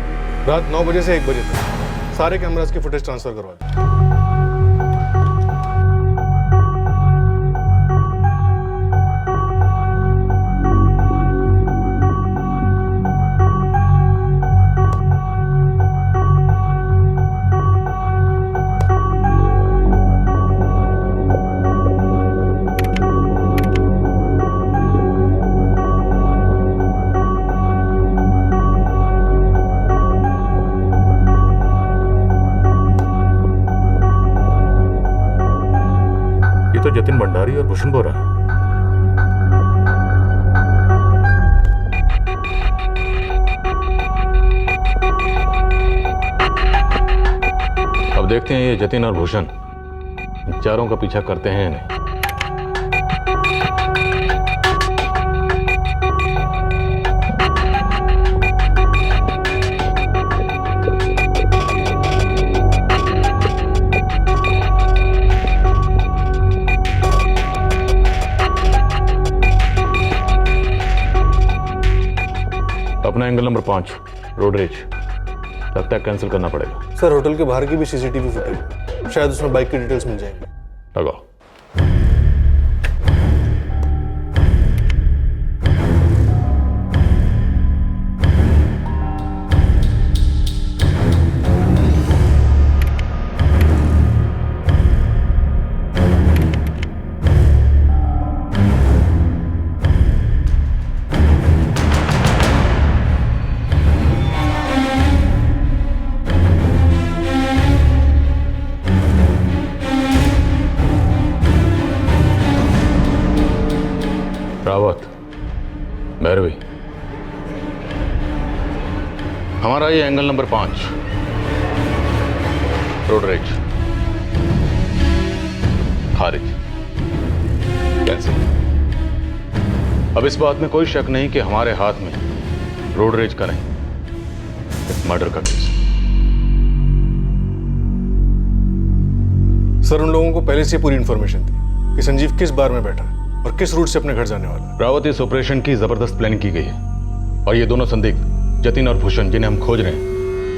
Speaker 18: रात 9 बजे से 1 बजे तक सारे कैमरास की फुटेज ट्रांसफर करवा दें।
Speaker 11: भंडारी और भूषण बोरा। अब देखते हैं ये जतिन और भूषण चारों का पीछा करते हैं या नहीं। अपना एंगल नंबर 5 रोडरेज लगता है कैंसिल करना पड़ेगा।
Speaker 18: सर होटल के बाहर की भी सीसीटीवी फुटेज, शायद उसमें बाइक की डिटेल्स मिल जाएंगी।
Speaker 11: लगाओ। रावत, भैरवी, हमारा ये एंगल नंबर 5 रोडरेज खारिज, कैंसिल। अब इस बात में कोई शक नहीं कि हमारे हाथ में रोडरेज का नहीं, मर्डर का केस।
Speaker 18: सर उन लोगों को पहले से पूरी इंफॉर्मेशन थी कि संजीव किस बार में बैठा है और किस रूट से अपने घर जाने वाला है।
Speaker 11: रावत, इस ऑपरेशन की जबरदस्त प्लानिंग की गई है और ये दोनों संदिग्ध जतिन और भूषण जिन्हें हम खोज रहे हैं,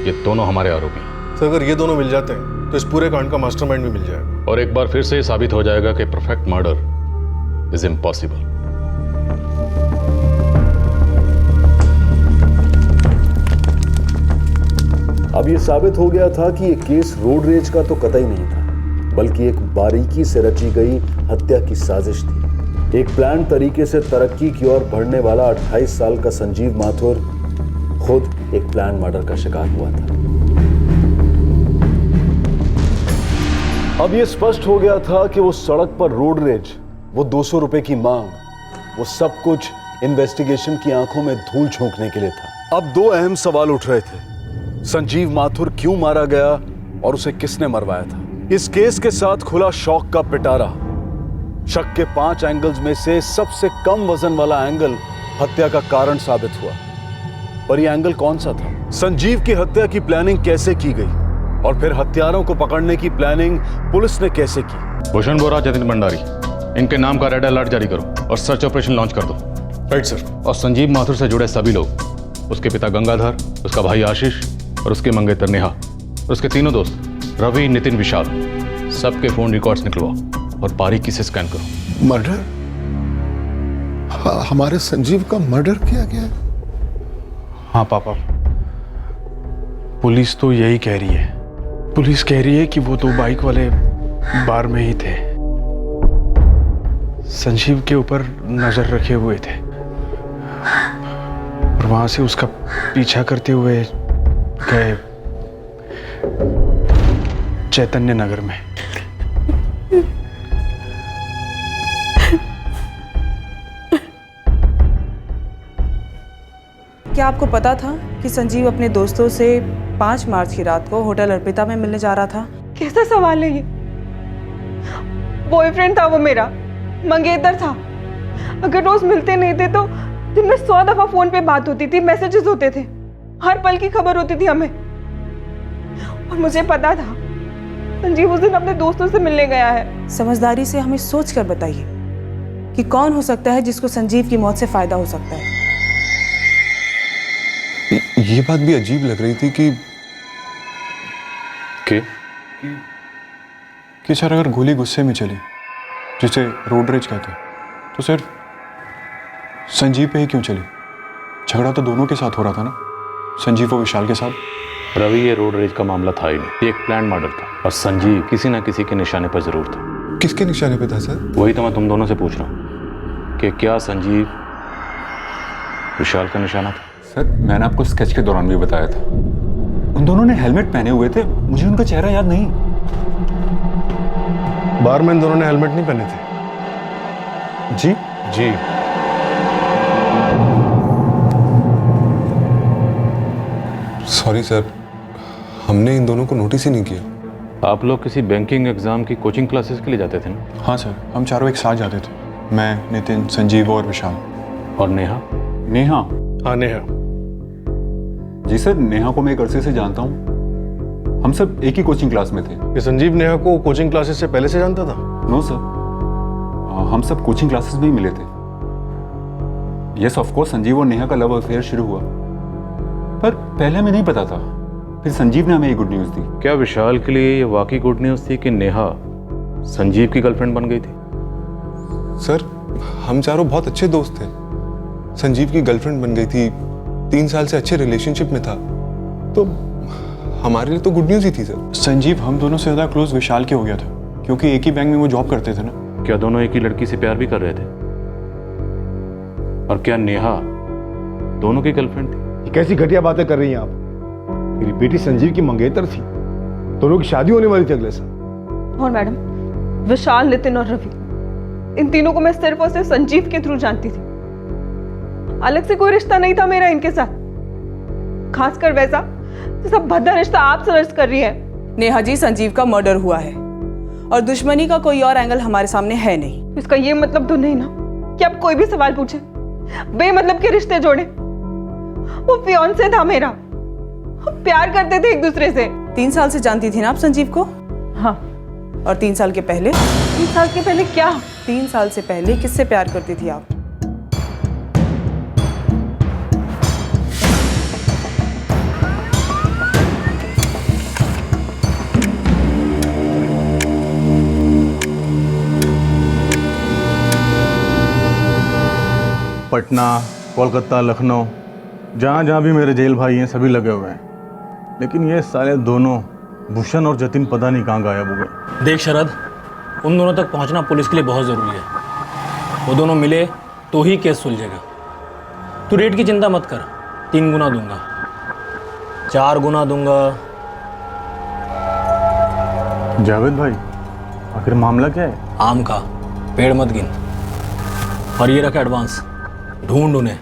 Speaker 11: ये दोनों हमारे आरोपी हैं।
Speaker 18: सर अगर ये दोनों मिल जाते हैं तो इस पूरे कांड का मास्टरमाइंड भी मिल जाएगा
Speaker 11: और एक बार फिर से साबित हो जाएगा कि परफेक्ट मर्डर इज इम्पॉसिबल।
Speaker 3: अब ये साबित हो गया था कि ये केस रोड रेज का तो कतई नहीं था, बल्कि एक बारीकी से रची गई हत्या की साजिश थी। एक प्लान तरीके से तरक्की की ओर बढ़ने वाला 28 साल का संजीव माथुर खुद एक प्लान मर्डर का शिकार हुआ था। अब यह स्पष्ट हो गया था कि वो सड़क पर रोड रेज, वो 200 रुपए की मांग, वो सब कुछ इन्वेस्टिगेशन की आंखों में धूल झोंकने के लिए था। अब 2 अहम सवाल उठ रहे थे। संजीव माथुर क्यों मारा गया और उसे किसने मरवाया था? इस केस के साथ खुला शौक का पिटारा। शक के 5 एंगल्स में से सबसे कम वजन वाला एंगल हत्या का कारण साबित हुआ। पर यह एंगल कौन सा था? संजीव की हत्या की प्लानिंग कैसे की गई और फिर हत्यारों को पकड़ने की प्लानिंग पुलिस ने कैसे की?
Speaker 11: भूषण बोरा, जतिन भंडारी, इनके नाम का रेड अलर्ट जारी करो और सर्च ऑपरेशन लॉन्च कर दो।
Speaker 18: Right sir.
Speaker 11: और संजीव माथुर से जुड़े सभी लोग, उसके पिता गंगाधर, उसका भाई आशीष और उसके मंगेतर नेहा और उसके तीनों दोस्त रवि, नितिन, विशाल, सबके फोन रिकॉर्ड्स निकलवाओ और बारीकी से स्कैन करो।
Speaker 9: मर्डर? हमारे संजीव का मर्डर किया गया है?
Speaker 10: हाँ पापा, पुलिस तो यही कह रही है। पुलिस कह रही है कि वो 2 बाइक वाले बार में ही थे, संजीव के ऊपर नजर रखे हुए थे और वहां से उसका पीछा करते हुए गए चैतन्य नगर में।
Speaker 15: क्या आपको पता था कि संजीव अपने दोस्तों से 5 मार्च की रात को होटल अर्पिता में मिलने जा रहा था?
Speaker 12: कैसा सवाल है ये? बॉयफ्रेंड था वो मेरा, मंगेतर था। अगर रोज मिलते नहीं थे तो दिन में 100 दफा फोन पे बात होती थी, मैसेजेस होते थे, हर पल की खबर होती थी हमें। और मुझे पता था संजीव उस दिन अपने दोस्तों से मिलने गया है।
Speaker 15: समझदारी से हमें सोच कर बताइए कि कौन हो सकता है जिसको संजीव की मौत से फायदा हो सकता है।
Speaker 6: ये बात भी अजीब लग रही थी कि सर अगर गोली गुस्से में चली, जिसे रोड रेज कहते हैं, तो सिर्फ संजीव पे ही क्यों चली? झगड़ा तो दोनों के साथ हो रहा था ना, संजीव और विशाल के साथ।
Speaker 11: रवि, ये रोड रेज का मामला था ही नहीं, ये एक प्लान मर्डर था और संजीव किसी ना किसी के निशाने पर जरूर था।
Speaker 6: किसके निशाने पे था सर?
Speaker 11: वही तो मैं तुम दोनों से पूछ रहा हूँ कि क्या संजीव विशाल का निशाना था?
Speaker 5: सर मैंने आपको स्केच के दौरान भी बताया था, उन दोनों ने हेलमेट पहने हुए थे, मुझे उनका चेहरा याद नहीं।
Speaker 18: बार में इन दोनों ने हेलमेट नहीं पहने थे।
Speaker 6: जी
Speaker 3: जी।
Speaker 6: सॉरी सर, हमने इन दोनों को नोटिस ही नहीं किया।
Speaker 11: आप लोग किसी बैंकिंग एग्जाम की कोचिंग क्लासेस के लिए जाते थे ना?
Speaker 6: हाँ सर, हम चारों एक साथ जाते थे, मैं, नितिन, संजीव और विशाल।
Speaker 11: और नेहा?
Speaker 5: नेहा?
Speaker 18: हाँ नेहा।
Speaker 5: जी सर, नेहा को मैं एक अरसे से जानता हूँ, हम सब एक ही कोचिंग क्लास में थे।
Speaker 18: ये संजीव नेहा को कोचिंग क्लासेस से पहले से जानता था?
Speaker 5: नो सर, हम सब कोचिंग क्लासेस में ही मिले थे। यस ऑफ कोर्स, संजीव और नेहा का लव अफेयर शुरू हुआ, पर पहले हमें नहीं पता था। फिर संजीव ने हमें ये गुड न्यूज़ दी।
Speaker 11: क्या विशाल के लिए ये वाकई गुड न्यूज़ थी कि नेहा संजीव की गर्लफ्रेंड बन गई थी?
Speaker 6: सर, हम चारों बहुत अच्छे दोस्त थे। संजीव की गर्लफ्रेंड बन गई थी, 3 साल से अच्छे रिलेशनशिप में था, तो हमारे लिए तो गुड न्यूज़ ही थी सर।
Speaker 18: संजीव हम दोनों से ज़्यादा क्लोज विशाल के हो गया था, क्योंकि एक ही बैंक में वो जॉब करते थे ना।
Speaker 11: क्या दोनों एक ही लड़की से प्यार भी कर रहे थे? और क्या नेहा दोनों की गर्लफ्रेंड थी?
Speaker 9: ये कैसी घटिया बातें कर रही हैं आप? मेरी बेटी संजीव की मंगेतर थी, दोनों की शादी होने वाली थी अगले साल।
Speaker 15: और मैडम, विशाल, नितिन और रवि, इन तीनों को मैं सिर्फ और सिर्फ संजीव के थ्रू जानती थी। अलग से कोई रिश्ता नहीं था मेरा इनके साथ, खासकर वैसा जैसा भद्दा रिश्ता आप सर्च कर रही है। नेहा जी, संजीव का मर्डर हुआ है और दुश्मनी का कोई और एंगल हमारे सामने है नहीं। इसका ये मतलब तो नहीं ना कि आप कोई भी सवाल पूछे, बेमतलब के रिश्ते जोड़े। वो फियांसे था मेरा, प्यार करते थे एक दूसरे से। 3 साल से जानती थी ना आप संजीव को? हाँ। और 3 साल के पहले? 3 साल के पहले क्या? 3 साल से पहले किससे प्यार करती थी आप?
Speaker 7: पटना, कोलकाता, लखनऊ, जहाँ जहाँ भी मेरे जेल भाई हैं सभी लगे हुए हैं, लेकिन ये साले दोनों भूषण और जतिन पता नहीं कहाँ गायब हो गए।
Speaker 14: देख शरद, उन दोनों तक पहुंचना पुलिस के लिए बहुत ज़रूरी है। वो दोनों मिले तो ही केस सुलझेगा। तू रेट की चिंता मत कर, 3 गुना दूंगा, 4 गुना दूंगा।
Speaker 7: जावेद भाई, आखिर मामला क्या है?
Speaker 14: आम का पेड़ मत गिन, और ये रखा एडवांस, ढूंढ उन्हें।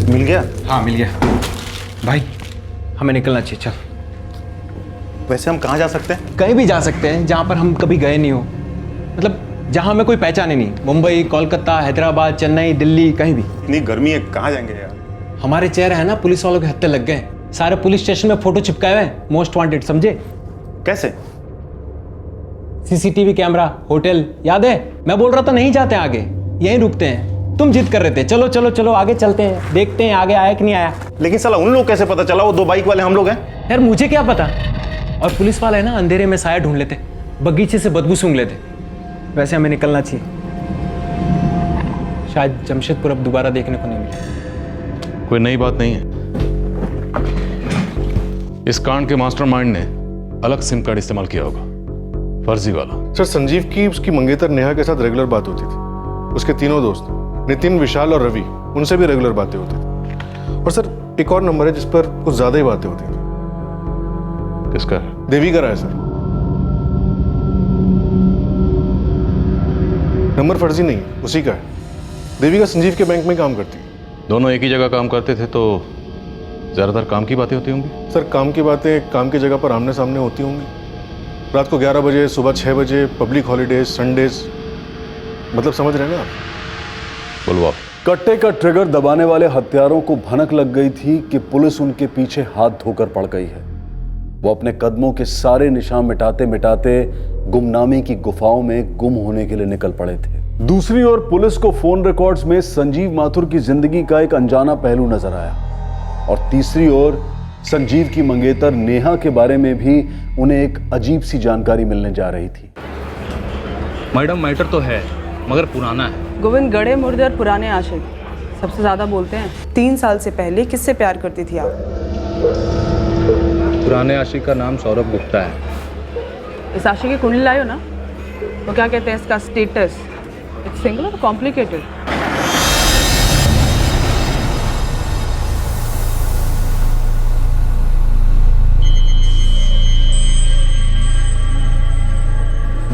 Speaker 19: मिल गया?
Speaker 8: हाँ मिल गया। भाई हमें निकलना चाहिए, चल।
Speaker 19: वैसे हम कहाँ जा सकते हैं?
Speaker 8: कहीं भी जा सकते हैं जहाँ पर हम कभी गए नहीं हो, मतलब जहाँ हमें कोई पहचाने नहीं। मुंबई, कोलकाता, हैदराबाद, चेन्नई, दिल्ली, कहीं भी।
Speaker 19: इतनी गर्मी है, कहाँ जाएंगे यार?
Speaker 8: हमारे चेहरे है ना पुलिस वालों के हत्थे लग गए, सारे पुलिस स्टेशन में फोटो चिपकाए हुए, मोस्ट वांटेड, समझे?
Speaker 19: कैसे?
Speaker 8: सीसीटीवी कैमरा, होटल, याद है? मैं बोल रहा था नहीं जाते आगे, यहीं रुकते हैं। तुम जिद कर रहे थे, चलो चलो चलो आगे चलते हैं, देखते हैं आगे आया कि नहीं आया।
Speaker 19: लेकिन साला उन लोग कैसे पता चला वो 2 बाइक वाले हम लोग हैं?
Speaker 8: यार मुझे क्या पता। और पुलिस वाले ना अंधेरे में साया ढूंढ लेते, बगीचे से बदबू सूंघ लेते। वैसे हमें निकलना चाहिए, शायद जमशेदपुर अब दोबारा देखने को नहीं मिले।
Speaker 11: कोई नई बात नहीं है। इस कांड के मास्टरमाइंड ने अलग सिम कार्ड इस्तेमाल किया होगा, फर्जी वाला।
Speaker 18: सर, संजीव की उसकी मंगेतर नेहा के साथ रेगुलर बात होती थी। उसके तीनों दोस्त नितिन, विशाल और रवि, उनसे भी रेगुलर बातें होती थी। और सर, एक और नंबर है जिस पर कुछ ज्यादा ही बातें होती थी।
Speaker 11: किसका है?
Speaker 18: देवी का है सर। नंबर फर्जी नहीं, उसी का है। देवी का संजीव के बैंक में काम करती है।
Speaker 11: दोनों एक ही जगह काम करते थे तो ज्यादातर काम की बातें होती होंगी।
Speaker 18: सर, काम की बातें काम की जगह पर आमने सामने होती होंगी। रात को 11 बजे, सुबह 6 बजे, पब्लिक हॉलीडेज, संडेज, मतलब समझ रहे हैं ना आप?
Speaker 11: बोलो।
Speaker 3: कट्टे का ट्रिगर दबाने वाले हत्यारों को भनक लग गई थी कि पुलिस उनके पीछे हाथ धोकर पड़ गई है। वो अपने कदमों के सारे निशान मिटाते मिटाते गुमनामी की गुफाओं में गुम होने के लिए निकल पड़े थे। दूसरी ओर पुलिस को फोन रिकॉर्ड्स में संजीव माथुर की जिंदगी का एक अनजाना पहलू नजर आया, और तीसरी ओर संजीव की मंगेतर नेहा के बारे में भी उन्हें एक अजीब सी जानकारी मिलने जा रही थी।
Speaker 2: मैडम, मैटर तो है मगर पुराना है।
Speaker 15: गोविंद, गड़े मुर्दे और पुराने आशिक सबसे ज्यादा बोलते हैं। 3 साल से पहले किससे प्यार करती थी आप?
Speaker 2: पुराने आशिक का नाम सौरभ गुप्ता है।
Speaker 15: इस आशिक की कुंडली लायो ना, तो क्या कहते हैं इसका स्टेटस? इट्स सिंगल और कॉम्प्लिकेटेड?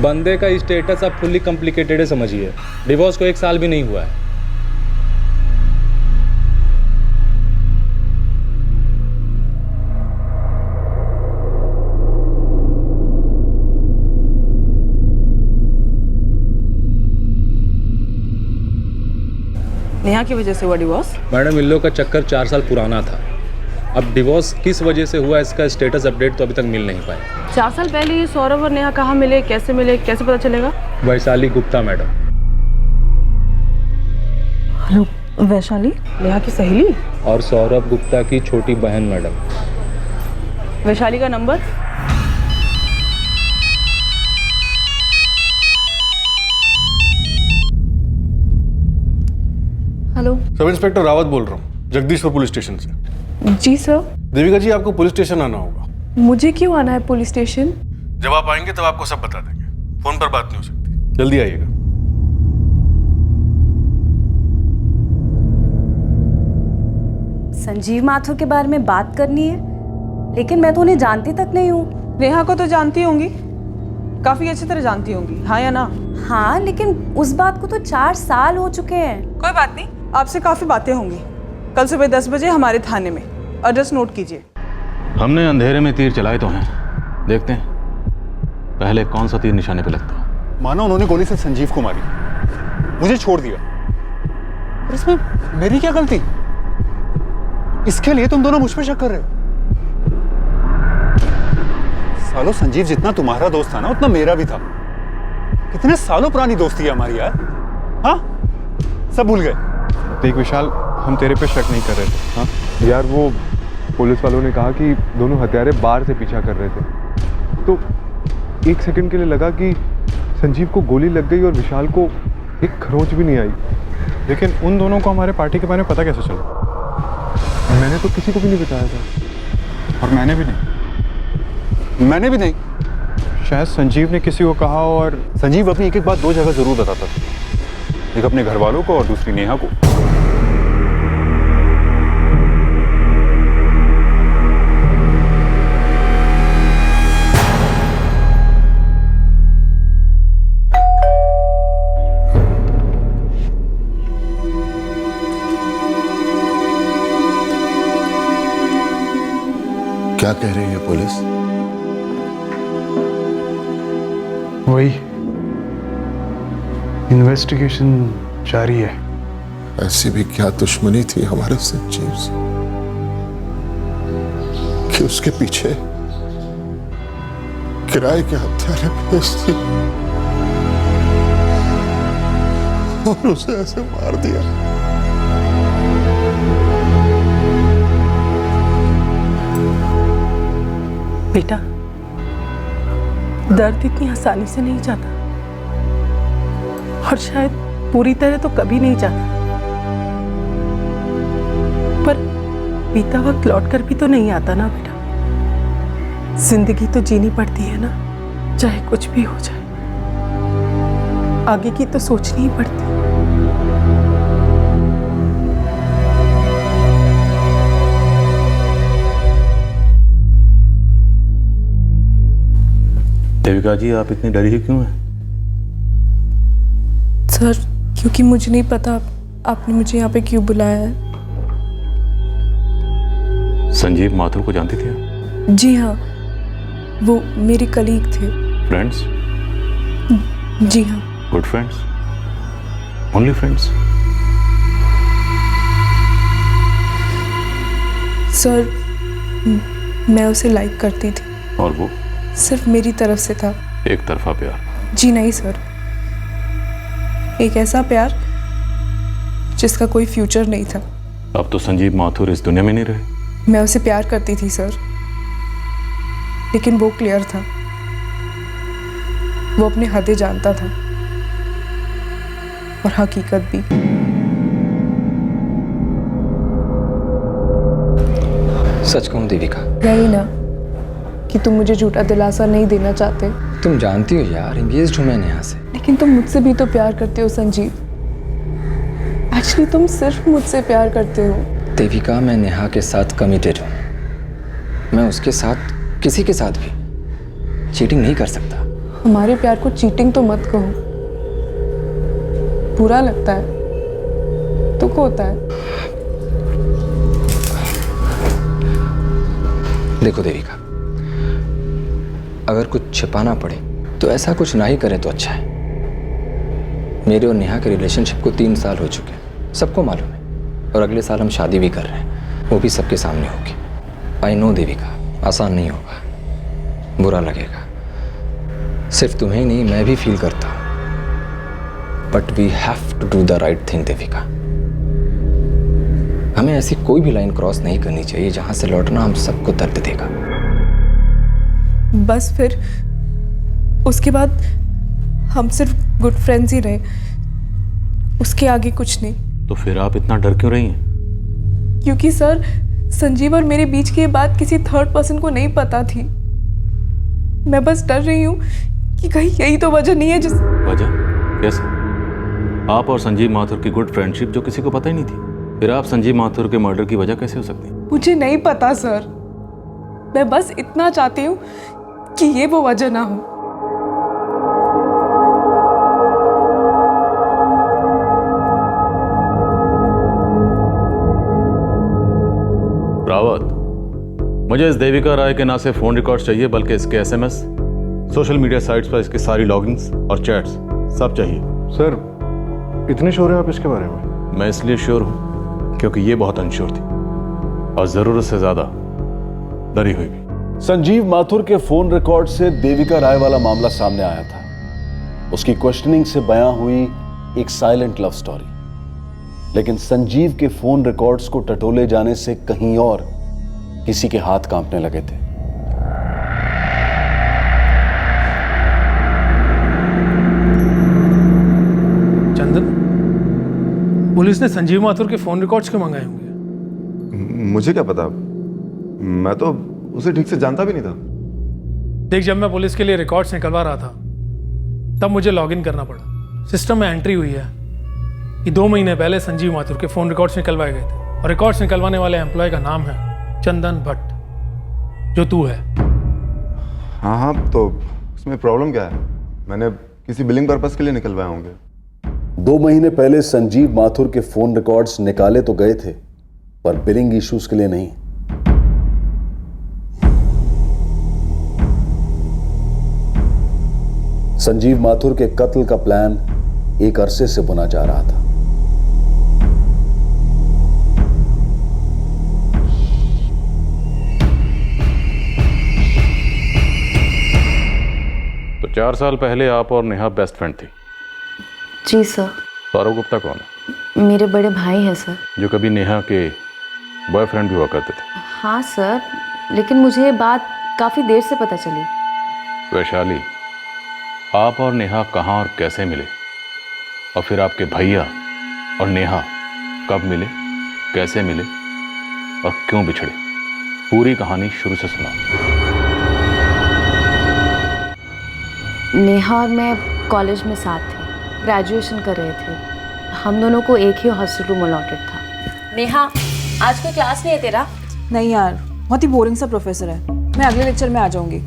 Speaker 19: बंदे का स्टेटस अब फुल्ली कॉम्प्लिकेटेड है समझिए। डिवोर्स को 1 साल भी नहीं हुआ है।
Speaker 15: नेहा की वजह से हुआ डिवोर्स?
Speaker 19: मैडम, इन लोग का चक्कर 4 साल पुराना था। अब डिवोर्स किस वजह से हुआ इसका स्टेटस अपडेट तो अभी तक मिल नहीं पाया।
Speaker 15: 4 साल पहले ये सौरभ और नेहा कहाँ मिले, कैसे पता चलेगा?
Speaker 19: वैशाली गुप्ता मैडम।
Speaker 15: हेलो, वैशाली नेहा की सहेली
Speaker 19: और सौरभ गुप्ता की छोटी बहन मैडम।
Speaker 15: वैशाली का number?
Speaker 1: Hello,
Speaker 18: sub inspector Rawat बोल रहा हूँ, जगदीशपुर पुलिस स्टेशन से।
Speaker 12: जी सर।
Speaker 18: देविका जी, आपको पुलिस स्टेशन आना होगा।
Speaker 12: मुझे क्यों आना है पुलिस स्टेशन?
Speaker 18: जब आप आएंगे तब आपको सब बता देंगे, फोन पर बात नहीं हो सकती। जल्दी आइएगा।
Speaker 1: संजीव माथुर के बारे में बात करनी है, लेकिन मैं तो उन्हें जानती तक नहीं हूँ।
Speaker 15: नेहा को तो जानती होंगी, काफी अच्छी तरह जानती होंगी, हाँ या ना?
Speaker 1: हाँ, लेकिन उस बात को तो 4 साल हो चुके हैं।
Speaker 15: कोई बात नहीं, आपसे काफी बातें होंगी। कल सुबह 10 बजे हमारे थाने में, एड्रेस नोट कीजिए।
Speaker 11: हमने अंधेरे में तीर चलाए तो हैं, देखते हैं पहले कौन सा तीर निशाने पे लगता है।
Speaker 6: मानो उन्होंने गोली से संजीव को मारी, मुझे छोड़ दिया, और इसमें मेरी क्या गलती? इसके लिए तुम दोनों मुझ पे शक कर रहे हो? सालों संजीव जितना तुम्हारा दोस्त था ना, उतना मेरा भी था। कितने सालों पुरानी दोस्ती है हमारी यार। हाँ, सब भूल गए। देख विशाल, हम तेरे पे शक नहीं कर रहे थे। हाँ यार, वो पुलिस वालों ने कहा कि दोनों हत्यारे बार से पीछा कर रहे थे, तो 1 सेकंड के लिए लगा कि संजीव को गोली लग गई और विशाल को एक खरोंच भी नहीं आई। लेकिन उन दोनों को हमारे पार्टी के बारे में पता कैसे चला? मैंने तो किसी को भी नहीं बताया था। और मैंने भी नहीं। शायद संजीव ने किसी को कहा, और संजीव अपनी एक बात 2 जगह जरूर बताता था, एक अपने घर वालों को और दूसरी नेहा को।
Speaker 9: क्या कह रही है पुलिस?
Speaker 10: वही इन्वेस्टिगेशन जारी है।
Speaker 9: ऐसी भी क्या दुश्मनी थी हमारे संजीव से कि उसके पीछे किराए के हत्यारे भेज दिए और उसे ऐसे मार दिया।
Speaker 12: बेटा, दर्द इतनी आसानी से नहीं जाता, और शायद पूरी तरह तो कभी नहीं जाता, पर बीता वक्त लौट कर भी तो नहीं आता ना बेटा। जिंदगी तो जीनी पड़ती है ना, चाहे कुछ भी हो जाए। आगे की तो सोचनी ही पड़ती है।
Speaker 11: देविका जी, आप इतनी डरी ही क्यों हैं?
Speaker 12: सर, क्योंकि मुझे नहीं पता आपने मुझे यहाँ पे क्यों बुलाया है।
Speaker 11: संजीव माथुर को जानती थी आप?
Speaker 12: जी हाँ, वो मेरे कलीग थे।
Speaker 11: फ्रेंड्स?
Speaker 12: जी हाँ।
Speaker 11: Good friends? Only friends?
Speaker 12: Sir, मैं उसे लाइक करती थी।
Speaker 11: और वो?
Speaker 12: सिर्फ मेरी तरफ से था।
Speaker 11: एक तरफा प्यार?
Speaker 12: जी नहीं सर, एक ऐसा प्यार जिसका कोई फ्यूचर नहीं था।
Speaker 11: अब तो संजीव माथुर इस दुनिया में नहीं रहे।
Speaker 12: मैं उसे प्यार करती थी सर, लेकिन वो क्लियर था, वो अपने हदें जानता था, और हकीकत भी।
Speaker 4: सच कहूं देविका,
Speaker 12: यही ना कि तुम मुझे झूठा दिलासा नहीं देना चाहते।
Speaker 4: तुम जानती हो यार, एंगेज्ड हूं मैं नेहा से।
Speaker 12: लेकिन तुम मुझसे भी तो प्यार करते हो संजीव। एक्चुअली तुम सिर्फ मुझसे प्यार करते हो।
Speaker 4: देविका, मैं नेहा के साथ कमिटेड हूं। मैं उसके साथ, किसी के साथ भी चीटिंग नहीं कर सकता।
Speaker 12: हमारे प्यार को चीटिंग तो मत कहो, बुरा लगता है, दुख होता है।
Speaker 4: देखो देविका, अगर कुछ छिपाना पड़े तो ऐसा कुछ ना ही करें तो अच्छा है। मेरे और नेहा के रिलेशनशिप को 3 साल हो चुके हैं, सबको मालूम है, और अगले साल हम शादी भी कर रहे हैं, वो भी सबके सामने होगी। आई नो देविका, आसान नहीं होगा, बुरा लगेगा, सिर्फ तुम्हें नहीं मैं भी फील करता हूं, but we have to do the right thing Devika. हमें ऐसी कोई भी लाइन क्रॉस नहीं करनी चाहिए जहां से लौटना हम सबको दर्द देगा।
Speaker 12: बस फिर उसके बाद हम सिर्फ गुड फ्रेंड्स ही रहे, उसके आगे कुछ नहीं।
Speaker 11: तो फिर आप इतना डर क्यों रही हैं?
Speaker 12: क्योंकि सर, संजीव और मेरे बीच की ये बात किसी थर्ड पर्सन को नहीं पता थी। मैं बस डर रही हूँ कि कहीं यही तो वजह नहीं है जिस
Speaker 11: वजह कैसे? आप और संजीव माथुर की गुड फ्रेंडशिप जो किसी को पता ही नहीं थी, फिर आप संजीव माथुर के मर्डर की वजह कैसे हो सकती?
Speaker 12: मुझे नहीं पता सर, मैं बस इतना चाहती हूँ कि ये वो वजह ना हो।
Speaker 11: रावत, मुझे इस देविका राय के ना सिर्फ फोन रिकॉर्ड्स चाहिए बल्कि इसके एसएमएस, सोशल मीडिया साइट्स पर इसकी सारी लॉगिन्स और चैट्स सब चाहिए।
Speaker 18: सर, इतने श्योर हैं आप इसके बारे में?
Speaker 11: मैं इसलिए श्योर हूं क्योंकि ये बहुत अनश्योर थी और जरूरत से ज्यादा डरी हुई भी।
Speaker 3: संजीव माथुर के फोन रिकॉर्ड से देविका राय वाला मामला सामने आया था। उसकी क्वेश्चनिंग से बयां हुई एक साइलेंट लव स्टोरी, लेकिन संजीव के फोन रिकॉर्ड्स को टटोले जाने से कहीं और किसी के हाथ कांपने लगे थे।
Speaker 14: चंदन, पुलिस ने संजीव माथुर के फोन रिकॉर्ड्स क्यों मंगाए होंगे?
Speaker 6: मुझे क्या पता, मैं तो उसे ठीक से जानता भी नहीं था।
Speaker 14: देख, जब मैं पुलिस के लिए रिकॉर्ड्स निकलवा रहा था तब मुझे लॉगिन करना पड़ा। सिस्टम में एंट्री हुई है कि 2 महीने पहले संजीव माथुर के फोन रिकॉर्ड्स निकलवाए गए थे और रिकॉर्ड्स निकलवाने वाले एम्प्लॉय का नाम है चंदन भट्ट, जो तू है।
Speaker 6: हाँ हाँ, तो उसमें प्रॉब्लम क्या है? मैंने किसी बिलिंग पर्पस के लिए निकलवाए होंगे।
Speaker 3: 2 महीने पहले संजीव माथुर के फोन रिकॉर्ड्स निकाले तो गए थे, पर बिलिंग इश्यूज के लिए नहीं। संजीव माथुर के कत्ल का प्लान एक अरसे से बुना जा रहा था।
Speaker 11: तो 4 साल पहले आप और नेहा बेस्ट फ्रेंड थी?
Speaker 1: जी सर।
Speaker 11: सौरभ गुप्ता कौन है?
Speaker 1: मेरे बड़े भाई हैं सर।
Speaker 11: जो कभी नेहा के बॉयफ्रेंड भी हुआ करते थे?
Speaker 1: हाँ सर, लेकिन मुझे ये बात काफ़ी देर से पता चली।
Speaker 11: वैशाली, आप और नेहा कहाँ और कैसे मिले, और फिर आपके भैया और नेहा कब मिले, कैसे मिले और क्यों बिछड़े? पूरी कहानी शुरू से सुना।
Speaker 1: नेहा और मैं कॉलेज में साथ थे, ग्रेजुएशन कर रहे थे। हम दोनों को एक ही हॉस्टल रूम अलॉटेड था।
Speaker 20: नेहा, आज कोई क्लास नहीं है तेरा?
Speaker 15: नहीं यार, बहुत ही बोरिंग सा प्रोफेसर है, मैं अगले लेक्चर में आ जाऊंगी।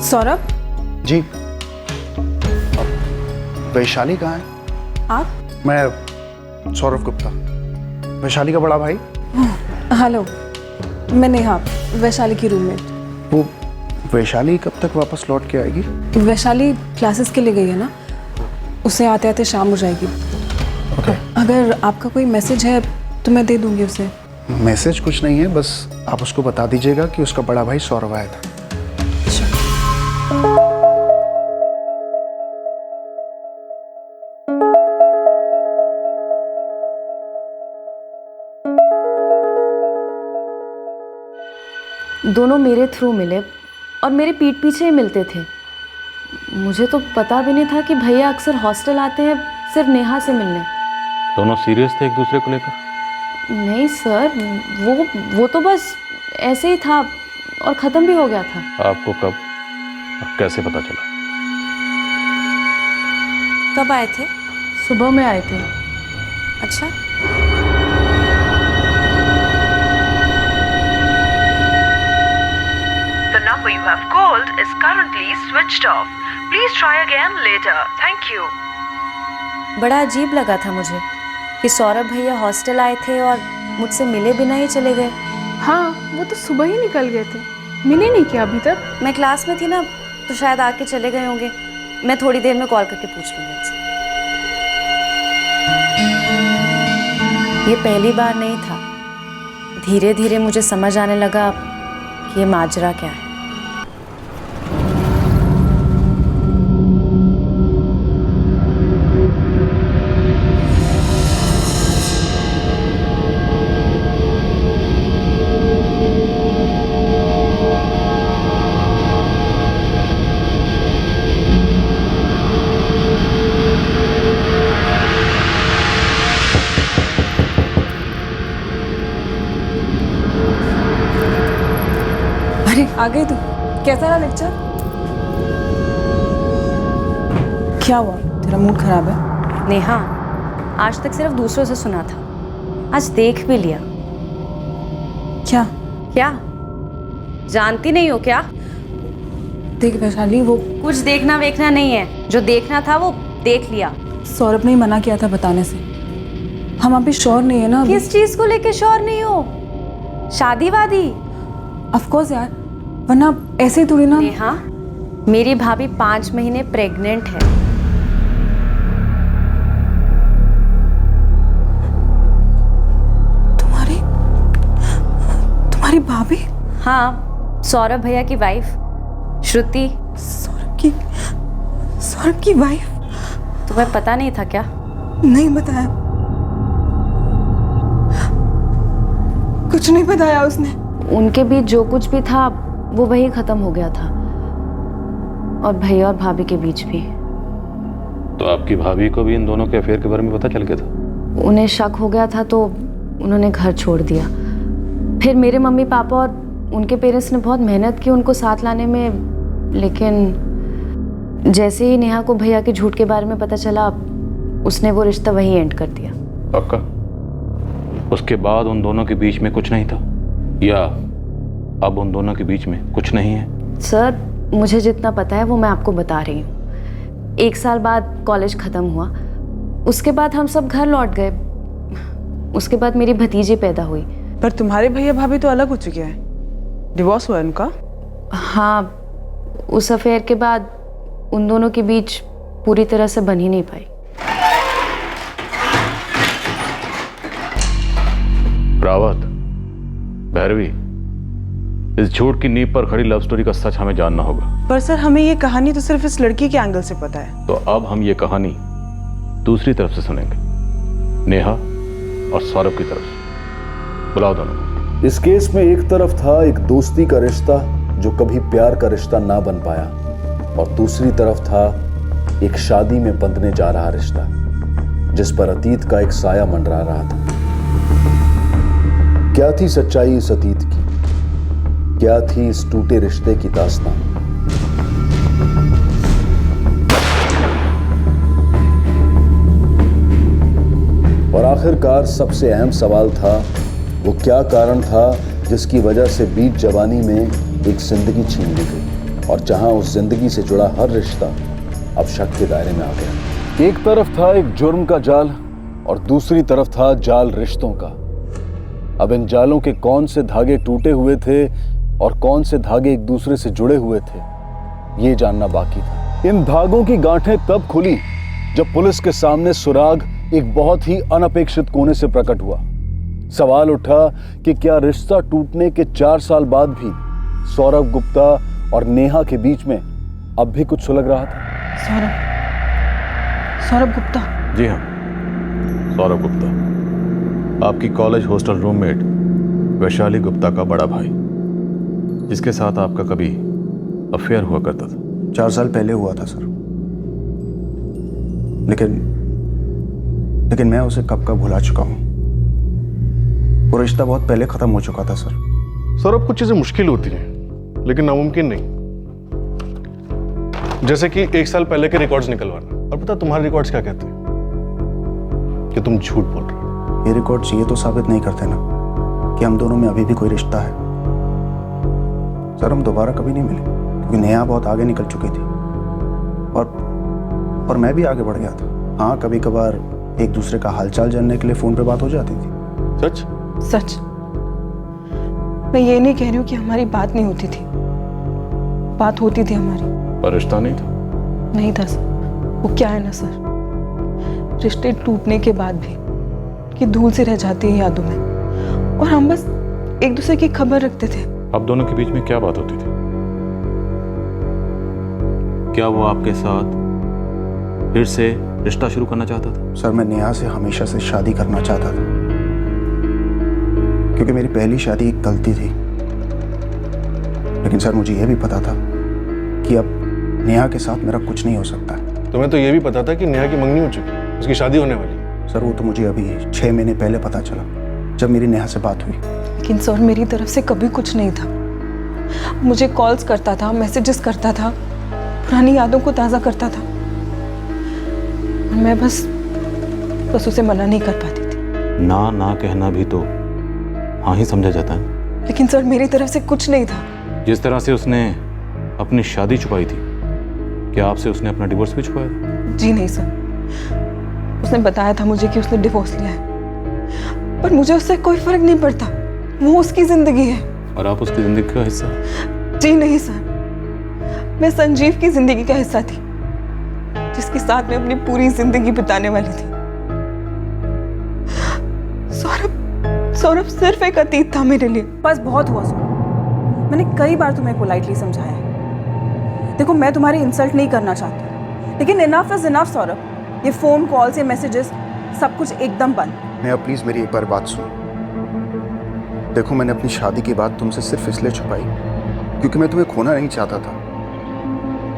Speaker 15: सौरभ
Speaker 10: जी, वैशाली कहाँ है?
Speaker 15: आप?
Speaker 10: मैं सौरभ गुप्ता, वैशाली का बड़ा भाई।
Speaker 15: हेलो, मैं नेहा, वैशाली की रूममेट।
Speaker 10: वो वैशाली कब तक वापस लौट के आएगी?
Speaker 15: वैशाली क्लासेस के लिए गई है ना, उसे आते आते शाम हो जाएगी।
Speaker 10: ओके।
Speaker 15: अगर आपका कोई मैसेज है तो मैं दे दूंगी उसे।
Speaker 10: मैसेज कुछ नहीं है, बस आप उसको बता दीजिएगा कि उसका बड़ा भाई सौरभ आया था।
Speaker 1: दोनों मेरे थ्रू मिले और मेरे पीठ पीछे ही मिलते थे। मुझे तो पता भी नहीं था कि भैया अक्सर हॉस्टल आते हैं सिर्फ नेहा से मिलने।
Speaker 11: दोनों सीरियस थे एक दूसरे को लेकर?
Speaker 1: नहीं सर, वो तो बस ऐसे ही था। और ख़त्म भी हो गया था।
Speaker 11: आपको कब और कैसे पता चला?
Speaker 20: कब आए थे?
Speaker 1: सुबह में आए थे।
Speaker 20: अच्छा।
Speaker 21: The number you have called is currently switched off. Please try again later. Thank you.
Speaker 20: बड़ा अजीब लगा था मुझे कि सौरभ भैया हॉस्टल आए थे और मुझसे मिले बिना ही चले गए।
Speaker 12: हाँ, वो तो सुबह ही निकल गए थे, मिले नहीं क्या अभी तक?
Speaker 20: मैं क्लास में थी ना, तो शायद आके चले गए होंगे। मैं थोड़ी देर में कॉल करके पूछ लूँगी उनसे। ये पहली बार नहीं था, धीरे धीरे मुझे समझ आने लगा कि ये माजरा क्या है।
Speaker 15: आ गई तू? कैसा रहा लेक्चर? क्या हुआ, तेरा मूड खराब है?
Speaker 20: नेहा, आज तक सिर्फ दूसरों से सुना था, आज देख भी लिया।
Speaker 15: क्या?
Speaker 20: क्या जानती नहीं हो क्या?
Speaker 15: देख वैशाली, वो
Speaker 20: कुछ देखना वेखना नहीं है, जो देखना था वो देख लिया।
Speaker 15: सौरभ ने ही मना किया था बताने से। हम अभी श्योर नहीं है ना।
Speaker 20: किस चीज को लेके श्योर नहीं हो? शादी वादी?
Speaker 15: ऑफ कोर्स यार, वरना ऐसे ही थोड़ी ना।
Speaker 20: नेहा, मेरी भाभी 5 महीने प्रेग्नेंट है।
Speaker 15: तुम्हारी भाभी?
Speaker 20: हाँ, सौरभ भैया की वाइफ श्रुति।
Speaker 15: सौरभ की वाइफ?
Speaker 20: तुम्हें पता नहीं था क्या?
Speaker 15: नहीं बताया, कुछ नहीं बताया उसने।
Speaker 1: उनके बीच जो कुछ भी था वो वही खत्म हो गया था, और भैया और भाभी के बीच भी।
Speaker 11: तो आपकी भाभी को भी इन दोनों के अफेयर के बारे में पता चल गया था?
Speaker 1: उन्हें शक हो गया था तो उन्होंने घर छोड़ दिया। फिर मेरे मम्मी पापा और उनके पेरेंट्स ने बहुत मेहनत की उनको साथ लाने में, लेकिन जैसे ही नेहा को भैया के झूठ के बारे में पता चला, उसने वो रिश्ता वहीं एंड कर दिया।
Speaker 11: पक्का? उसके बाद उन दोनों के बीच में कुछ नहीं था, या अब उन दोनों के बीच में कुछ नहीं है?
Speaker 1: सर, मुझे जितना पता है वो मैं आपको बता रही हूँ। 1 साल बाद कॉलेज ख़त्म हुआ, उसके बाद हम सब घर लौट गए। उसके बाद मेरी भतीजी पैदा हुई।
Speaker 15: पर तुम्हारे भैया भाभी तो अलग हो चुके हैं, डिवोर्स हुआ है उनका?
Speaker 1: हाँ, उस अफेयर के बाद उन दोनों के बीच पूरी तरह से बन ही नहीं पाई।
Speaker 11: रावत, भैरवी, इस झूठ की नींव पर खड़ी लव स्टोरी का सच हमें जानना होगा।
Speaker 15: पर सर, हमें ये कहानी तो सिर्फ इस लड़की के एंगल से पता है।
Speaker 11: तो अब हम ये कहानी दूसरी तरफ से सुनेंगे, नेहा और सौरभ की तरफ से। बुलाओ दोनों।
Speaker 3: इस केस में एक तरफ था एक दोस्ती का रिश्ता जो कभी प्यार का रिश्ता ना बन पाया, और दूसरी तरफ था एक शादी में बंधने जा रहा रिश्ता जिस पर अतीत का एक साया मंडरा रहा था। क्या थी सच्चाई इस अतीत की? क्या थी इस टूटे रिश्ते की दास्तां? और आखिरकार सबसे अहम सवाल था, वो क्या कारण था जिसकी वजह से बीत जवानी में एक जिंदगी छीन ली गई, और जहां उस जिंदगी से जुड़ा हर रिश्ता अब शक के दायरे में आ गया। एक तरफ था एक जुर्म का जाल और दूसरी तरफ था जाल रिश्तों का। अब इन जालों के कौन से धागे टूटे हुए थे और कौन से धागे एक दूसरे से जुड़े हुए थे, ये जानना बाकी था। इन धागों की गांठें तब खुली जब पुलिस के सामने सुराग एक बहुत ही अनपेक्षित कोने से प्रकट हुआ। सवाल उठा कि क्या रिश्ता टूटने के 4 साल बाद भी सौरभ गुप्ता और नेहा के बीच में अब भी कुछ सुलग रहा था?
Speaker 15: सौरभ गुप्ता?
Speaker 11: जी हाँ, सौरभ गुप्ता, आपकी college hostel roommate Vaishali Gupta का बड़ा भाई, जिसके साथ आपका कभी अफेयर हुआ करता था।
Speaker 16: 4 साल पहले हुआ था सर, लेकिन मैं उसे कब का भुला चुका हूँ। वो रिश्ता बहुत पहले खत्म हो चुका था सर।
Speaker 18: सौरभ, कुछ चीजें मुश्किल होती हैं, लेकिन नामुमकिन नहीं। जैसे कि 1 साल पहले के रिकॉर्ड्स निकलवाना। और पता तुम्हारे रिकॉर्ड्स क्या कहते हैं? कि तुम झूठ बोल रहे हो।
Speaker 13: ये रिकॉर्ड्स ये तो साबित नहीं करते ना कि हम दोनों में अभी भी कोई रिश्ता है। सर हम दोबारा कभी नहीं मिले क्योंकि नेहा बहुत आगे निकल चुकी थी और मैं भी आगे बढ़ गया था। हाँ, कभी कभार एक दूसरे का हालचाल जानने के लिए फोन पे बात हो जाती थी।
Speaker 18: सच?
Speaker 12: सच। मैं ये नहीं कह रही हूँ कि हमारी बात नहीं होती थी, बात होती थी हमारी,
Speaker 11: पर रिश्ता नहीं था।
Speaker 12: नहीं था सर। वो क्या है ना सर, रिश्ते टूटने के बाद भी कि धूल से रह जाती है यादों में, और हम बस एक दूसरे की खबर रखते थे।
Speaker 11: आप दोनों के बीच में क्या बात होती थी? क्या वो आपके साथ फिर से रिश्ता शुरू करना चाहता था?
Speaker 13: सर मैं नेहा से हमेशा से शादी करना चाहता था क्योंकि मेरी पहली शादी एक गलती थी। लेकिन सर मुझे यह भी पता था कि अब नेहा के साथ मेरा कुछ नहीं हो सकता है।
Speaker 18: तुम्हें तो यह भी पता था कि नेहा की मंगनी हो चुकी, उसकी शादी होने वाली।
Speaker 13: सर वो तो मुझे अभी 6 महीने पहले पता चला जब मेरी नेहा से बात हुई।
Speaker 12: लेकिन सर मेरी तरफ से कभी कुछ नहीं था। मुझे कॉल्स करता था, मैसेजेस करता था, पुरानी यादों को ताज़ा करता था, और मैं बस उसे मना नहीं कर पाती थी।
Speaker 11: ना कहना भी तो हाँ ही समझा जाता है।
Speaker 12: लेकिन सर मेरी तरफ से कुछ नहीं था।
Speaker 11: जिस तरह से उसने अपनी शादी छुपाई थी, क्या आपसे उसने अपना डिवोर्स भी छुपाया था?
Speaker 12: जी नहीं सर, उसने बताया था मुझे कि उसने डिवोर्स लिया है, पर मुझे उससे कोई फर्क नहीं पड़ता। वो उसकी जिंदगी है
Speaker 11: और आप उसकी जिंदगी का हिस्सा?
Speaker 12: जी नहीं सर, मैं संजीव की जिंदगी का हिस्सा थी, जिसके साथ मैं अपनी पूरी जिंदगी बिताने वाली थी। सौरभ सिर्फ एक अतीत था मेरे लिए।
Speaker 15: बस बहुत हुआ सौरभ, मैंने कई बार तुम्हें पोलाइटली समझाया है। देखो मैं तुम्हारी इंसल्ट नहीं करना चाहती, लेकिन इनफ इज इनफ सौरभ। ये फोन कॉल्स, ये मैसेजेस, सब कुछ एकदम बंद।
Speaker 13: नेहा प्लीज मेरी एक बार बात सुनो। देखो मैंने अपनी शादी की बात तुमसे सिर्फ इसलिए छुपाई क्योंकि मैं तुम्हें खोना नहीं चाहता था।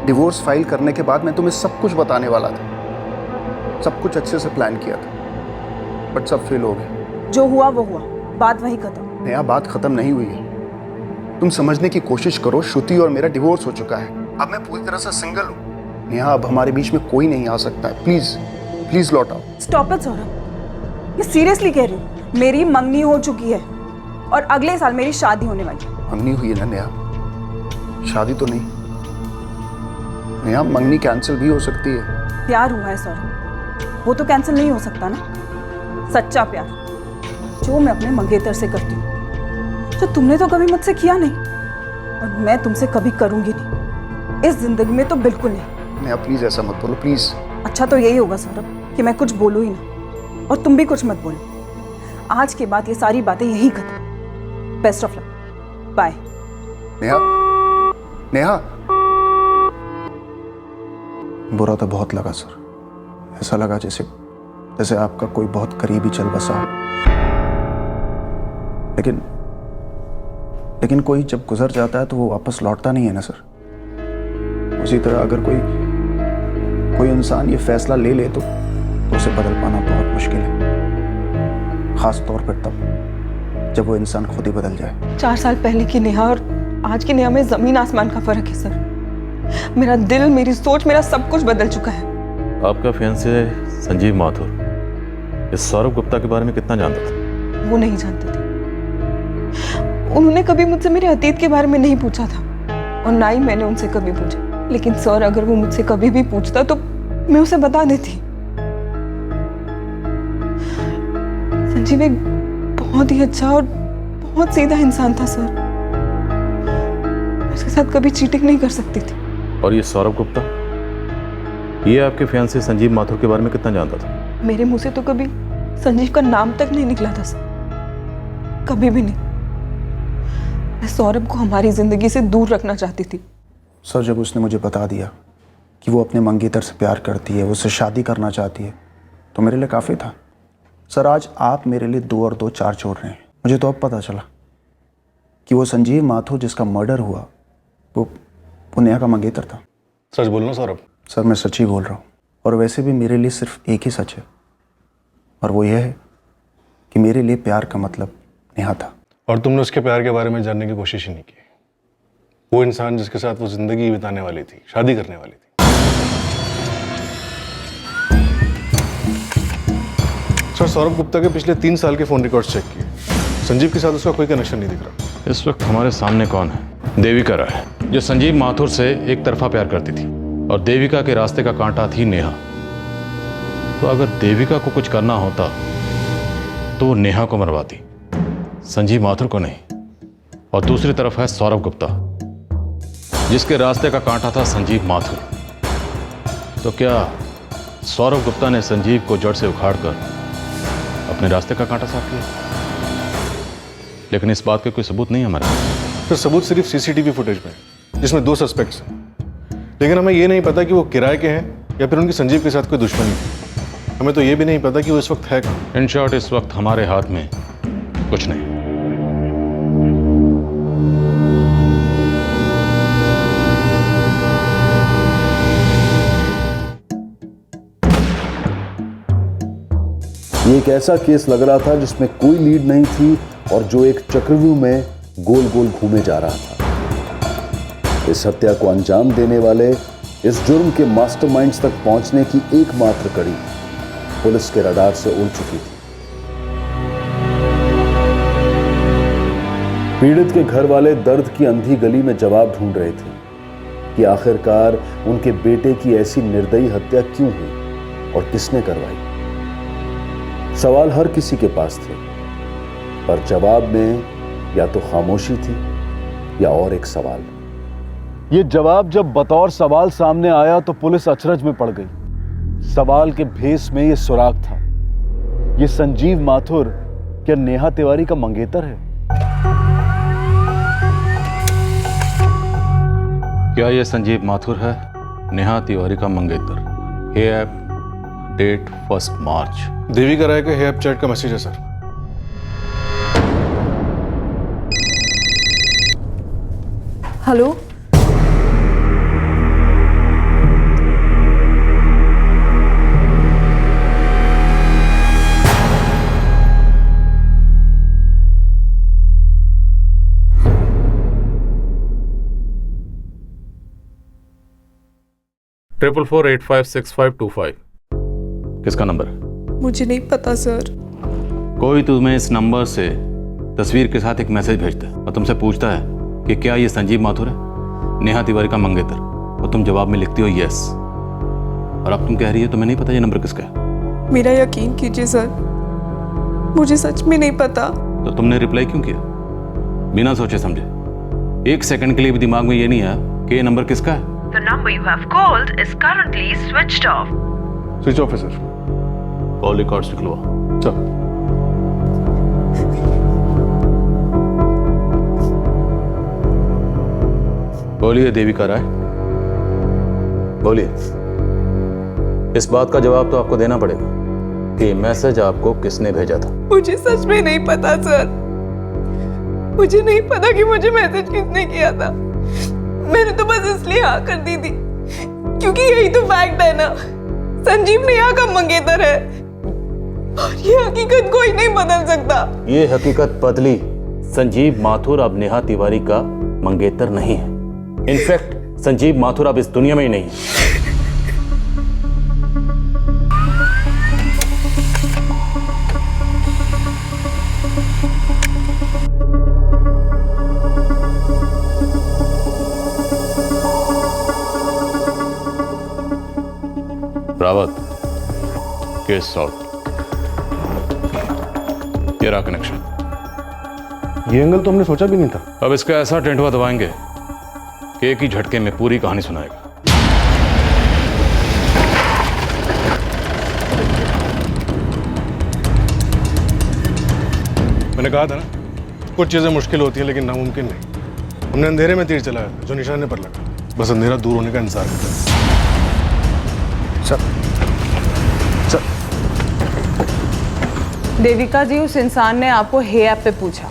Speaker 13: डिवोर्स फाइल करने के बाद मैं तुम्हें सब कुछ बताने वाला था, सब कुछ अच्छे से प्लान किया था, बट सब फेल हो गया।
Speaker 15: जो हुआ वो हुआ, बात वही खत्म।
Speaker 13: नेहा बात खत्म नहीं हुई है, तुम समझने की कोशिश करो। श्रुति और मेरा डिवोर्स हो चुका है, अब मैं पूरी तरह से सिंगल हूँ। नेहा अब हमारे बीच में कोई नहीं आ सकता है। प्लीज प्लीज लौट आओ।
Speaker 15: स्टॉप इट सौरभ, मैं सीरियसली कह रही हूँ। मेरी मंगनी हो चुकी है और अगले साल मेरी शादी होने वाली है।
Speaker 13: मंगनी हुई है ना नेहा, शादी तो नहीं। नेहा मंगनी कैंसिल भी हो सकती है।
Speaker 15: प्यार हुआ है सौरभ, वो तो कैंसिल नहीं हो सकता ना। सच्चा प्यार जो मैं अपने मंगेतर से करती हूँ, जो तुमने तो कभी मुझसे किया नहीं और मैं तुमसे कभी करूंगी नहीं, इस जिंदगी में तो बिल्कुल नहीं।
Speaker 13: नेहा प्लीज ऐसा मत बोलो प्लीज।
Speaker 15: अच्छा तो यही होगा सौरभ कि मैं कुछ बोलूँ ही ना और तुम भी कुछ मत बोलो। आज के बाद ये सारी बातें यही खत्म। Best of luck, bye.
Speaker 13: Neha Neha बुरा तो बहुत लगा सर, ऐसा लगा जैसे आपका कोई बहुत करीबी चल बसा हो। लेकिन कोई जब गुजर जाता है तो वो वापस लौटता नहीं है ना सर। उसी तरह अगर कोई इंसान ये फैसला ले ले तो उसे बदल पाना बहुत मुश्किल है, खास तौर पर तब जब वो इंसान खुद ही बदल जाए।
Speaker 12: 4 साल पहले की नेहा और आज की नेहा में जमीन आसमान का फर्क है सर। मेरा दिल, मेरी सोच, मेरा सब कुछ बदल चुका है।
Speaker 11: आपका फियांसे संजीव माथुर इस सौरभ गुप्ता के बारे में कितना जानता था?
Speaker 12: वो नहीं जानते थे। उन्होंने कभी मुझसे मेरे अतीत के बारे में नहीं पूछा था और ना ही मैंने उनसे कभी पूछा। लेकिन सर अगर वो मुझसे कभी भी पूछता तो मैं उसे बता देती। संजीव एक बहुत ही अच्छा और बहुत सीधा इंसान था सर। मैं उसके साथ कभी चीटिंग नहीं कर सकती थी।
Speaker 11: और ये सौरभ गुप्ता, ये आपके फियांसे संजीव माथुर के बारे में कितना जानता था?
Speaker 12: मेरे मुंह से तो कभी संजीव का नाम तक नहीं निकला था सर, कभी भी नहीं। मैं सौरभ को हमारी जिंदगी से दूर रखना चाहती थी।
Speaker 13: सर जब उसने मुझे बता दिया कि वो अपने मंगेतर से प्यार करती है, उससे शादी करना चाहती है, तो मेरे लिए काफ़ी था। सर आज आप मेरे लिए 2 और 2 4 जोड़ रहे हैं। मुझे तो अब पता चला कि वो संजीव माथुर जिसका मर्डर हुआ वो नेहा का मंगेतर था।
Speaker 18: सच बोलना सौरभ?
Speaker 13: सर मैं सच ही बोल रहा हूँ, और वैसे भी मेरे लिए सिर्फ एक ही सच है, और वो ये है कि मेरे लिए प्यार का मतलब नेहा था।
Speaker 18: और तुमने उसके प्यार के बारे में जानने की कोशिश ही नहीं की। वो इंसान जिसके साथ वो जिंदगी बिताने वाली थी, शादी करने वाली थी। सर, सौरभ गुप्ता के पिछले 3 साल के फोन रिकॉर्ड्स चेक किए। संजीव के साथ उसका कोई कनेक्शन नहीं दिख रहा।
Speaker 11: इस वक्त हमारे सामने कौन है? देविका राय, जो संजीव माथुर से एक तरफा प्यार करती थी, और देविका के रास्ते का कांटा थी नेहा। तो अगर देविका को कुछ करना होता तो वो नेहा को मरवाती, संजीव माथुर को नहीं। और दूसरी तरफ है सौरभ गुप्ता, जिसके रास्ते का कांटा था संजीव माथुर। तो क्या सौरभ गुप्ता ने संजीव को जड़ से उखाड़कर अपने रास्ते का कांटा साफ किया? लेकिन इस बात के कोई सबूत नहीं है हमारे पास।
Speaker 18: सर, सबूत सिर्फ सीसीटीवी फुटेज में है, जिसमें 2 सस्पेक्ट्स हैं। लेकिन हमें ये नहीं पता कि वो किराए के हैं या फिर उनकी संजीव के साथ कोई दुश्मनी थी। हमें तो ये भी नहीं पता कि वो इस वक्त है कहाँ।
Speaker 11: इन शॉर्ट, इस वक्त हमारे हाथ में कुछ नहीं।
Speaker 3: ये एक ऐसा केस लग रहा था जिसमें कोई लीड नहीं थी और जो एक चक्रव्यूह में गोल गोल घूमे जा रहा था। इस हत्या को अंजाम देने वाले इस जुर्म के मास्टरमाइंड्स तक पहुंचने की एकमात्र कड़ी पुलिस के रडार से उड़ चुकी थी। पीड़ित के घर वाले दर्द की अंधी गली में जवाब ढूंढ रहे थे कि आखिरकार उनके बेटे की ऐसी निर्दयी हत्या क्यों हुई और किसने करवाई। सवाल हर किसी के पास थे, पर जवाब में या तो खामोशी थी या और एक सवाल। ये जवाब जब बतौर सवाल सामने आया तो पुलिस अचरज में पड़ गई। सवाल के भेस में ये सुराग था। ये संजीव माथुर क्या नेहा तिवारी का मंगेतर है?
Speaker 11: क्या ये संजीव माथुर है नेहा तिवारी का मंगेतर? हे ऐप, डेट 1 मार्च।
Speaker 18: देविका राय के हे ऐप चैट का मैसेज है सर।
Speaker 12: Hello,
Speaker 11: triple 4856525। किसका नंबर है?
Speaker 12: मुझे नहीं पता सर।
Speaker 11: कोई तुम्हें इस नंबर से तस्वीर के साथ एक मैसेज भेजता है और तुमसे पूछता है कि क्या ये संजीव माथुर है, नेहा तिवारी का मंगेतर, और तुम जवाब में लिखती हो यस। और अब तुम कह रही हो तुम्हें नहीं पता ये नंबर किसका है।
Speaker 12: मेरा यकीन कीजिए सर, मुझे सच में नहीं पता।
Speaker 11: तो तुमने रिप्लाई क्यों किया बिना सोचे समझे? 1 सेकंड के लिए भी दिमाग में ये नहीं आया कि ये नंबर किसका है?
Speaker 21: The number you have called is currently switched off.
Speaker 18: Switch off है सर।
Speaker 11: कॉल रिकॉर्ड्स निकलवा।
Speaker 18: चल।
Speaker 11: बोलिए देविका राय, बोलिए। इस बात का जवाब तो आपको देना पड़ेगा कि मैसेज आपको किसने भेजा था।
Speaker 12: मुझे सच में नहीं पता सर। मुझे नहीं पता कि मुझे मैसेज किसने किया था। मैंने तो बस इसलिए हाँ कर दी थी क्योंकि यही तो फैक्ट है ना, संजीव नेहा का मंगेतर है और ये हकीकत कोई नहीं बदल सकता।
Speaker 11: ये हकीकत बदली। संजीव माथुर अब नेहा तिवारी का मंगेतर नहीं है। इनफैक्ट संजीव माथुर अब इस दुनिया में ही नहीं है। Rawat, case solve. ये रहा कनेक्शन।
Speaker 18: ये एंगल तो हमने सोचा भी नहीं था।
Speaker 11: अब इसका ऐसा टेंटवा दबाएंगे कि एक ही झटके में पूरी कहानी सुनाएगा।
Speaker 18: मैंने कहा था ना, कुछ चीजें मुश्किल होती हैं लेकिन नामुमकिन नहीं। हमने अंधेरे में तीर चलाया जो निशाने पर लगा, बस अंधेरा दूर होने का इंतजार करता है।
Speaker 15: चल। देविका जी, उस इंसान ने आपको हे ऐप पे पूछा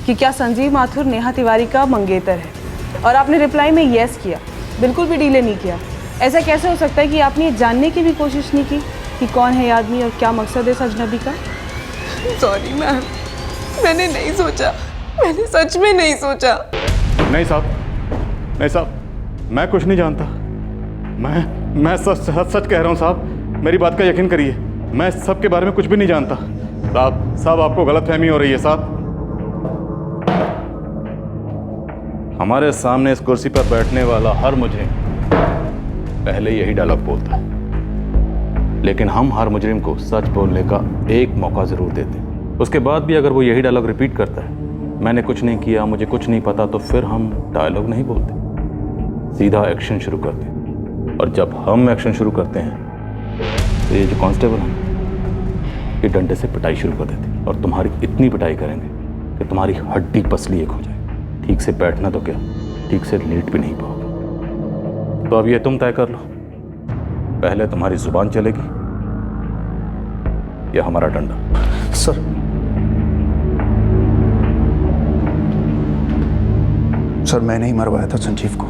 Speaker 15: कि क्या संजीव माथुर नेहा तिवारी का मंगेतर है और आपने रिप्लाई में यस किया, बिल्कुल भी डीले नहीं किया। ऐसा कैसे हो सकता है कि आपने ये जानने की भी कोशिश नहीं की कि कौन है ये आदमी और क्या मकसद है इस अजनबी का?
Speaker 12: सॉरी मैम, मैंने नहीं सोचा, मैंने सच में नहीं सोचा।
Speaker 11: नहीं साहब,
Speaker 18: नहीं साहब, मैं कुछ नहीं जानता। मैं सच सच सच कह रहा हूँ साहब, मेरी बात का यकीन करिए, मैं सब के बारे में कुछ भी नहीं जानता। साहब आपको गलतफहमी हो रही है साहब। हमारे सामने इस कुर्सी पर बैठने वाला हर मुजरिम पहले यही डायलॉग बोलता है, लेकिन हम हर मुजरिम को सच बोलने का एक मौका जरूर देते हैं। उसके बाद भी अगर वो यही डायलॉग रिपीट करता है, मैंने कुछ नहीं किया, मुझे कुछ नहीं पता, तो फिर हम डायलॉग नहीं बोलते, सीधा एक्शन शुरू करते हैं। और जब हम एक्शन शुरू करते हैं तो ये जो कांस्टेबल हैं ये डंडे से पिटाई शुरू कर देते हैं, और तुम्हारी इतनी पिटाई करेंगे कि तुम्हारी हड्डी पसली एक हो जाए। ठीक से बैठना तो क्या, ठीक से लेट भी नहीं पाओगे। तो अब ये तुम तय कर लो, पहले तुम्हारी जुबान चलेगी या हमारा डंडा?
Speaker 13: सर मैंने ही मरवाया था संजीव को,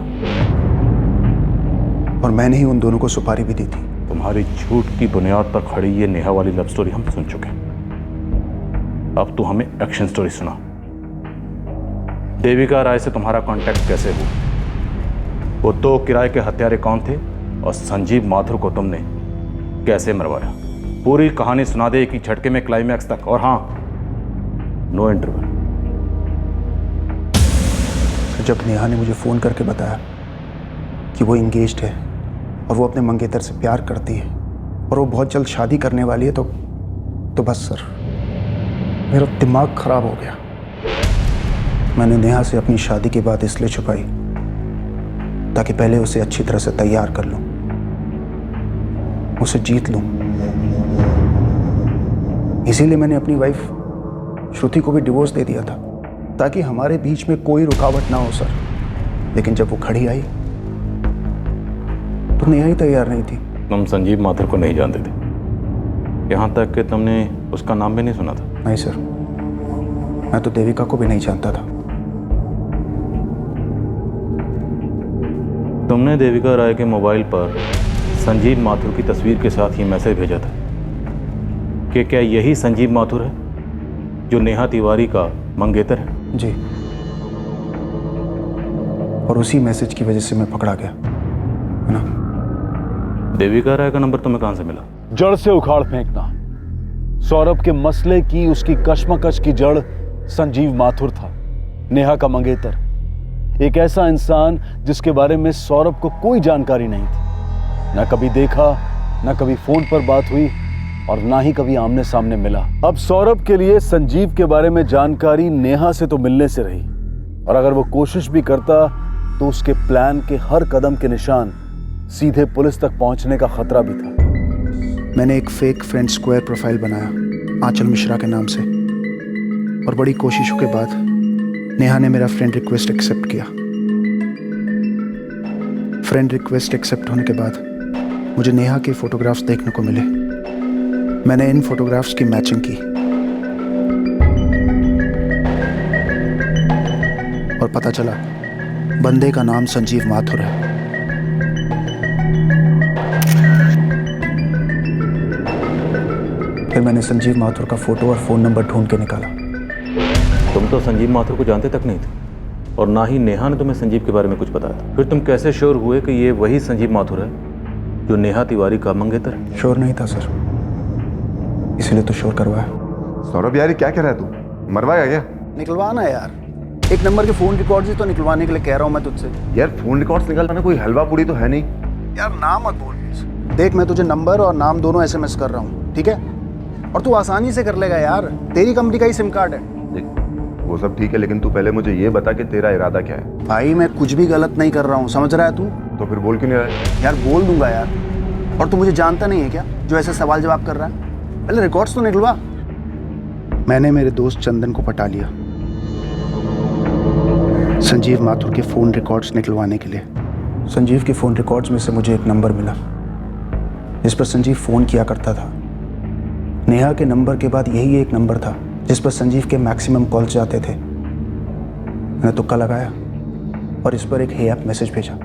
Speaker 13: और मैंने ही उन दोनों को सुपारी भी दी थी।
Speaker 11: तुम्हारी झूठ की बुनियाद पर खड़ी ये नेहा वाली लव स्टोरी हम सुन चुके हैं। अब तू हमें एक्शन स्टोरी सुना। देविका राय से तुम्हारा कांटेक्ट कैसे हुआ? वो 2 किराए के हत्यारे कौन थे? और संजीव माथुर को तुमने कैसे मरवाया? पूरी कहानी सुना दे कि झटके में क्लाइमैक्स तक। और हाँ, नो इंटरवल।
Speaker 13: जब नेहा ने मुझे फ़ोन करके बताया कि वो इंगेज्ड है और वो अपने मंगेतर से प्यार करती है और वो बहुत जल्द शादी करने वाली है, तो बस सर मेरा दिमाग खराब हो गया। मैंने नेहा से अपनी शादी की बात इसलिए छुपाई ताकि पहले उसे अच्छी तरह से तैयार कर लूं, उसे जीत लूं। इसीलिए मैंने अपनी वाइफ श्रुति को भी डिवोर्स दे दिया था ताकि हमारे बीच में कोई रुकावट ना हो सर। लेकिन जब वो खड़ी आई तो नेहा ही तैयार नहीं थी।
Speaker 11: तुम संजीव माथुर को नहीं जानते थे, यहाँ तक कि तुमने उसका नाम भी नहीं सुना था?
Speaker 13: नहीं सर, मैं तो देविका को भी नहीं जानता था।
Speaker 11: तुमने देविका राय के मोबाइल पर संजीव माथुर की तस्वीर के साथ ये मैसेज भेजा था कि क्या यही संजीव माथुर है जो नेहा तिवारी का मंगेतर है?
Speaker 13: जी, और उसी मैसेज की वजह से मैं पकड़ा गया, है ना?
Speaker 11: देविका राय का नंबर तुम्हें कहां से मिला?
Speaker 3: जड़ से उखाड़ फेंकना। सौरभ के मसले की, उसकी कश्मकश की जड़ संजीव माथुर था, नेहा का मंगेतर। एक ऐसा इंसान जिसके बारे में सौरभ को कोई जानकारी नहीं थी, ना कभी देखा, ना कभी फोन पर बात हुई, और ना ही कभी आमने सामने मिला। अब सौरभ के लिए संजीव के बारे में जानकारी नेहा से तो मिलने से रही, और अगर वो कोशिश भी करता तो उसके प्लान के हर कदम के निशान सीधे पुलिस तक पहुंचने का खतरा भी था।
Speaker 13: मैंने एक फेक फ्रेंड स्क्वायर प्रोफाइल बनाया आंचल मिश्रा के नाम से, और बड़ी कोशिशों के बाद नेहा ने मेरा फ्रेंड रिक्वेस्ट एक्सेप्ट किया। फ्रेंड रिक्वेस्ट एक्सेप्ट होने के बाद मुझे नेहा के फोटोग्राफ्स देखने को मिले। मैंने इन फोटोग्राफ्स की मैचिंग की और पता चला बंदे का नाम संजीव माथुर है। फिर मैंने संजीव माथुर का फोटो और फोन नंबर ढूंढ के निकाला।
Speaker 11: तुम तो संजीव माथुर को जानते तक नहीं थे, और ना ही नेहा ने तुम्हें संजीव के बारे में कुछ बताया था। फिर तुम कैसे श्योर हुए कि ये वही संजीव माथुर है जो नेहा तिवारी का मंगेतर है?
Speaker 13: श्योर नहीं था सर, इसलिए तो श्योर करवाया।
Speaker 17: सौरभ यार, क्या कह रहा है तू? मरवाया क्या?
Speaker 13: निकलवाना है यार, एक नंबर के फोन रिकॉर्ड्स ही तो निकलवाने के लिए कह रहा हूँ मैं तुझसे।
Speaker 17: यार फोन रिकॉर्ड्स निकालना कोई हलवा पूड़ी तो है नहीं
Speaker 13: यार। नाम मत बोल प्लीज। देख, मैं तुझे नंबर और नाम दोनों SMS कर रहा हूँ, ठीक है? और तू आसानी से कर लेगा यार, तेरी कंपनी का ही सिम कार्ड है।
Speaker 17: देख, वो सब ठीक है, लेकिन तू पहले मुझे ये बता कि तेरा इरादा क्या है।
Speaker 13: भाई मैं कुछ भी गलत नहीं कर रहा हूँ, समझ रहा है तू?
Speaker 17: तो फिर बोल क्यों नहीं रहा है?
Speaker 13: यार बोल दूंगा यार, और तू मुझे जानता नहीं है क्या जो ऐसे सवाल जवाब कर रहा है? पहले रिकॉर्ड्स तो निकलवा। मैंने मेरे दोस्त चंदन को पटा लिया संजीव माथुर के फ़ोन रिकॉर्ड्स निकलवाने के लिए। संजीव के फ़ोन रिकॉर्ड्स में से मुझे एक नंबर मिला जिस पर संजीव फ़ोन किया करता था। नेहा के नंबर के बाद यही एक नंबर था जिस पर संजीव के मैक्सिमम कॉल्स जाते थे। मैंने तुक्का लगाया और इस पर एक हे ऐप मैसेज भेजा।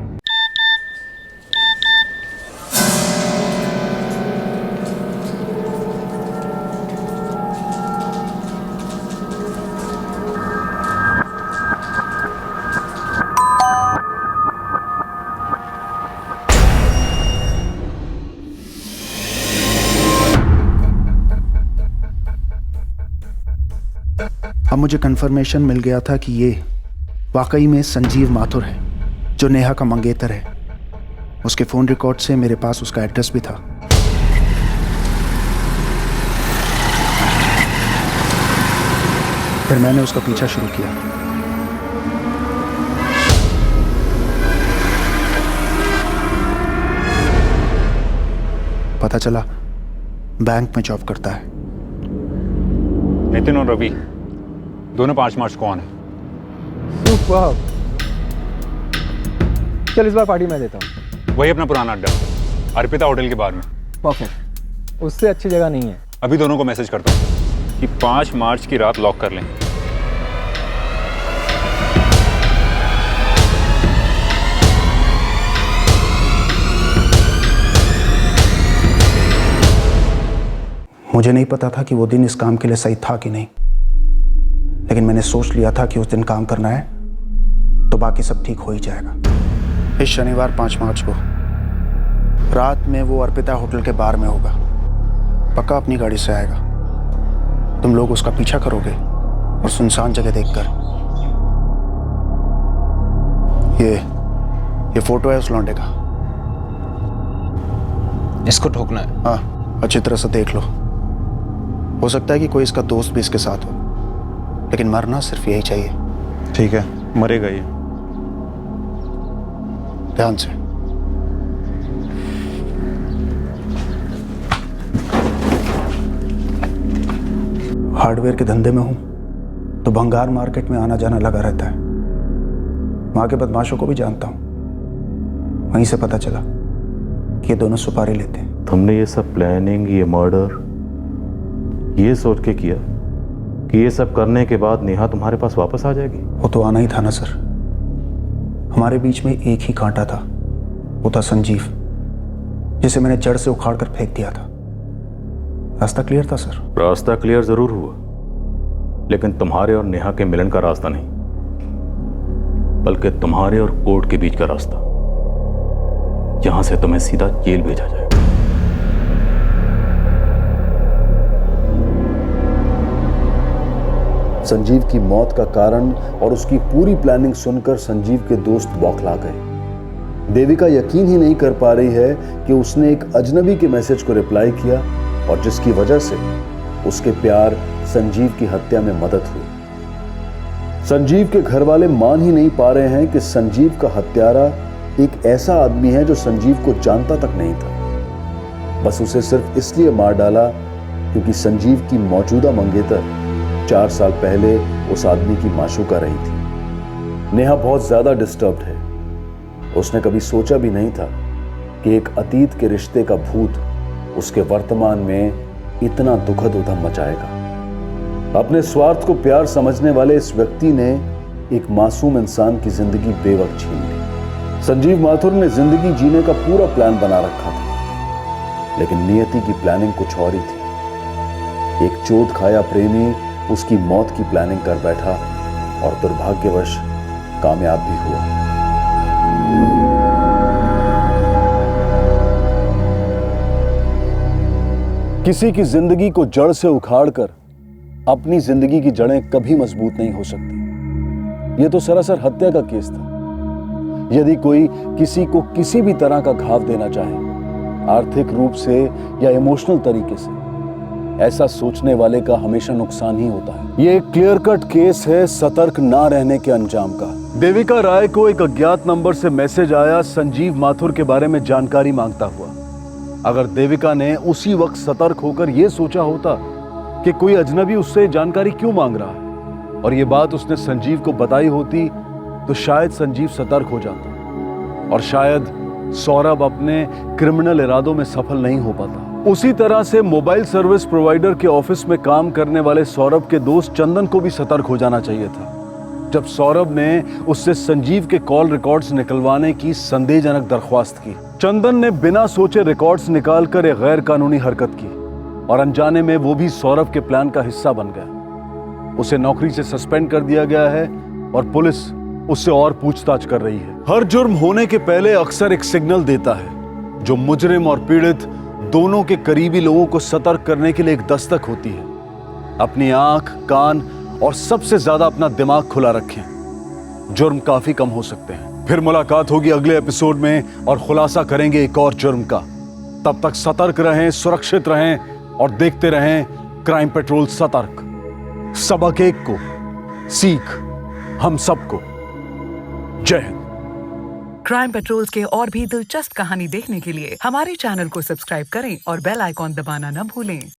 Speaker 13: अब मुझे कंफर्मेशन मिल गया था कि ये वाकई में संजीव माथुर है, जो नेहा का मंगेतर है। उसके फ़ोन रिकॉर्ड से मेरे पास उसका एड्रेस भी था। फिर मैंने उसका पीछा शुरू किया। पता चला बैंक में जॉब करता है।
Speaker 5: नितिन और रवि दोनों 5 मार्च को ऑन है।
Speaker 4: चल इस बार पार्टी मैं देता हूँ।
Speaker 5: वही अपना पुराना अड्डा, अर्पिता होटल के बाहर में।
Speaker 4: परफेक्ट, उससे अच्छी जगह नहीं है।
Speaker 5: अभी दोनों को मैसेज करता हूँ कि 5 मार्च की रात लॉक कर लें।
Speaker 13: मुझे नहीं पता था कि वो दिन इस काम के लिए सही था कि नहीं, लेकिन मैंने सोच लिया था कि उस दिन काम करना है तो बाकी सब ठीक हो ही जाएगा। इस शनिवार 5 मार्च को रात में वो अर्पिता होटल के बार में होगा। पक्का अपनी गाड़ी से आएगा। तुम लोग उसका पीछा करोगे और सुनसान जगह देखकर। ये फोटो है उस लौंडे का।
Speaker 8: इसको ठोकना है।
Speaker 13: हाँ, अच्छी तरह से देख लो। हो सकता है कि कोई इसका दोस्त भी इसके साथ हो, लेकिन मरना सिर्फ यही चाहिए।
Speaker 6: ठीक है, मरेगा ये।
Speaker 13: ध्यान से। हार्डवेयर के धंधे में हूं तो भंगार मार्केट में आना जाना लगा रहता है। वहां के बदमाशों को भी जानता हूं। वहीं से पता चला कि ये दोनों सुपारी लेते हैं।
Speaker 18: तुमने ये सब प्लानिंग, ये मर्डर ये सोच के किया कि ये सब करने के बाद नेहा तुम्हारे पास वापस आ जाएगी?
Speaker 13: वो तो आना ही था ना सर। हमारे बीच में एक ही कांटा था, वो था संजीव, जिसे मैंने जड़ से उखाड़ कर फेंक दिया था। रास्ता क्लियर था सर।
Speaker 18: रास्ता क्लियर जरूर हुआ, लेकिन तुम्हारे और नेहा के मिलन का रास्ता नहीं, बल्कि तुम्हारे और कोर्ट के बीच का रास्ता, जहां से तुम्हें सीधा जेल भेजा जाएगा।
Speaker 3: संजीव की मौत का कारण और उसकी पूरी प्लानिंग सुनकर संजीव के दोस्त बौखला गए। देविका यकीन ही नहीं कर पा रही है कि उसने एक अजनबी के मैसेज को रिप्लाई किया और जिसकी वजह से उसके प्यार संजीव की हत्या में मदद हुई। संजीव के घर वाले मान ही नहीं पा रहे हैं कि संजीव का हत्यारा एक ऐसा आदमी है जो संजीव को जानता तक नहीं था। बस उसे सिर्फ इसलिए मार डाला क्योंकि संजीव की मौजूदा मंगेतर 4 साल पहले उस आदमी की माशूका रही थी। नेहा बहुत ज्यादा डिस्टर्ब्ड है। उसने कभी सोचा भी नहीं था कि एक अतीत के रिश्ते का भूत उसके वर्तमान में इतना दुखद उधम मचाएगा। अपने स्वार्थ को प्यार समझने वाले इस व्यक्ति ने एक मासूम इंसान की जिंदगी बेवक्त छीन ली। संजीव माथुर ने जिंदगी जीने का पूरा प्लान बना रखा था, लेकिन नियति की प्लानिंग कुछ और ही थी। एक चोट खाया प्रेमी उसकी मौत की प्लानिंग कर बैठा और दुर्भाग्यवश कामयाब भी हुआ। किसी की जिंदगी को जड़ से उखाड़कर अपनी जिंदगी की जड़ें कभी मजबूत नहीं हो सकती। यह तो सरासर हत्या का केस था। यदि कोई किसी को किसी भी तरह का घाव देना चाहे, आर्थिक रूप से या इमोशनल तरीके से, ऐसा सोचने वाले का हमेशा नुकसान ही होता है। ये एक क्लियर कट केस है सतर्क ना रहने के अंजाम का। देविका राय को एक अज्ञात नंबर से मैसेज आया संजीव माथुर के बारे में जानकारी मांगता हुआ। अगर देविका ने उसी वक्त सतर्क होकर यह सोचा होता कि कोई अजनबी उससे जानकारी क्यों मांग रहा है और यह बात उसने संजीव को बताई होती, तो शायद संजीव सतर्क हो जाता और शायद सौरभ अपने क्रिमिनल इरादों में सफल नहीं हो पाता। उसी तरह से मोबाइल सर्विस प्रोवाइडर के ऑफिस में काम करने वाले सौरभ के दोस्त चंदन को भी सतर्क हो जाना चाहिए था। जब सौरभ ने उससे संजीव के कॉल रिकॉर्ड्स निकलवाने की संदेहजनक दरख्वास्त की, चंदन ने बिना सोचे रिकॉर्ड्स निकालकर एक गैर कानूनी हरकत की और अनजाने में वो भी सौरभ के प्लान का हिस्सा बन गया। उसे नौकरी से सस्पेंड कर दिया गया है और पुलिस उससे और पूछताछ कर रही है। हर जुर्म होने के पहले अक्सर एक सिग्नल देता है जो मुजरिम और पीड़ित दोनों के करीबी लोगों को सतर्क करने के लिए एक दस्तक होती है। अपनी आंख, कान और सबसे ज्यादा अपना दिमाग खुला रखें। जुर्म काफी कम हो सकते हैं। फिर मुलाकात होगी अगले एपिसोड में और खुलासा करेंगे एक और जुर्म का। तब तक सतर्क रहें, सुरक्षित रहें और देखते रहें क्राइम पेट्रोल सतर्क। सबक एक को, सीख हम सबको। जय हिंद।
Speaker 21: क्राइम पेट्रोल के और भी दिलचस्प कहानी देखने के लिए हमारे चैनल को सब्सक्राइब करें और बेल आइकॉन दबाना न भूलें।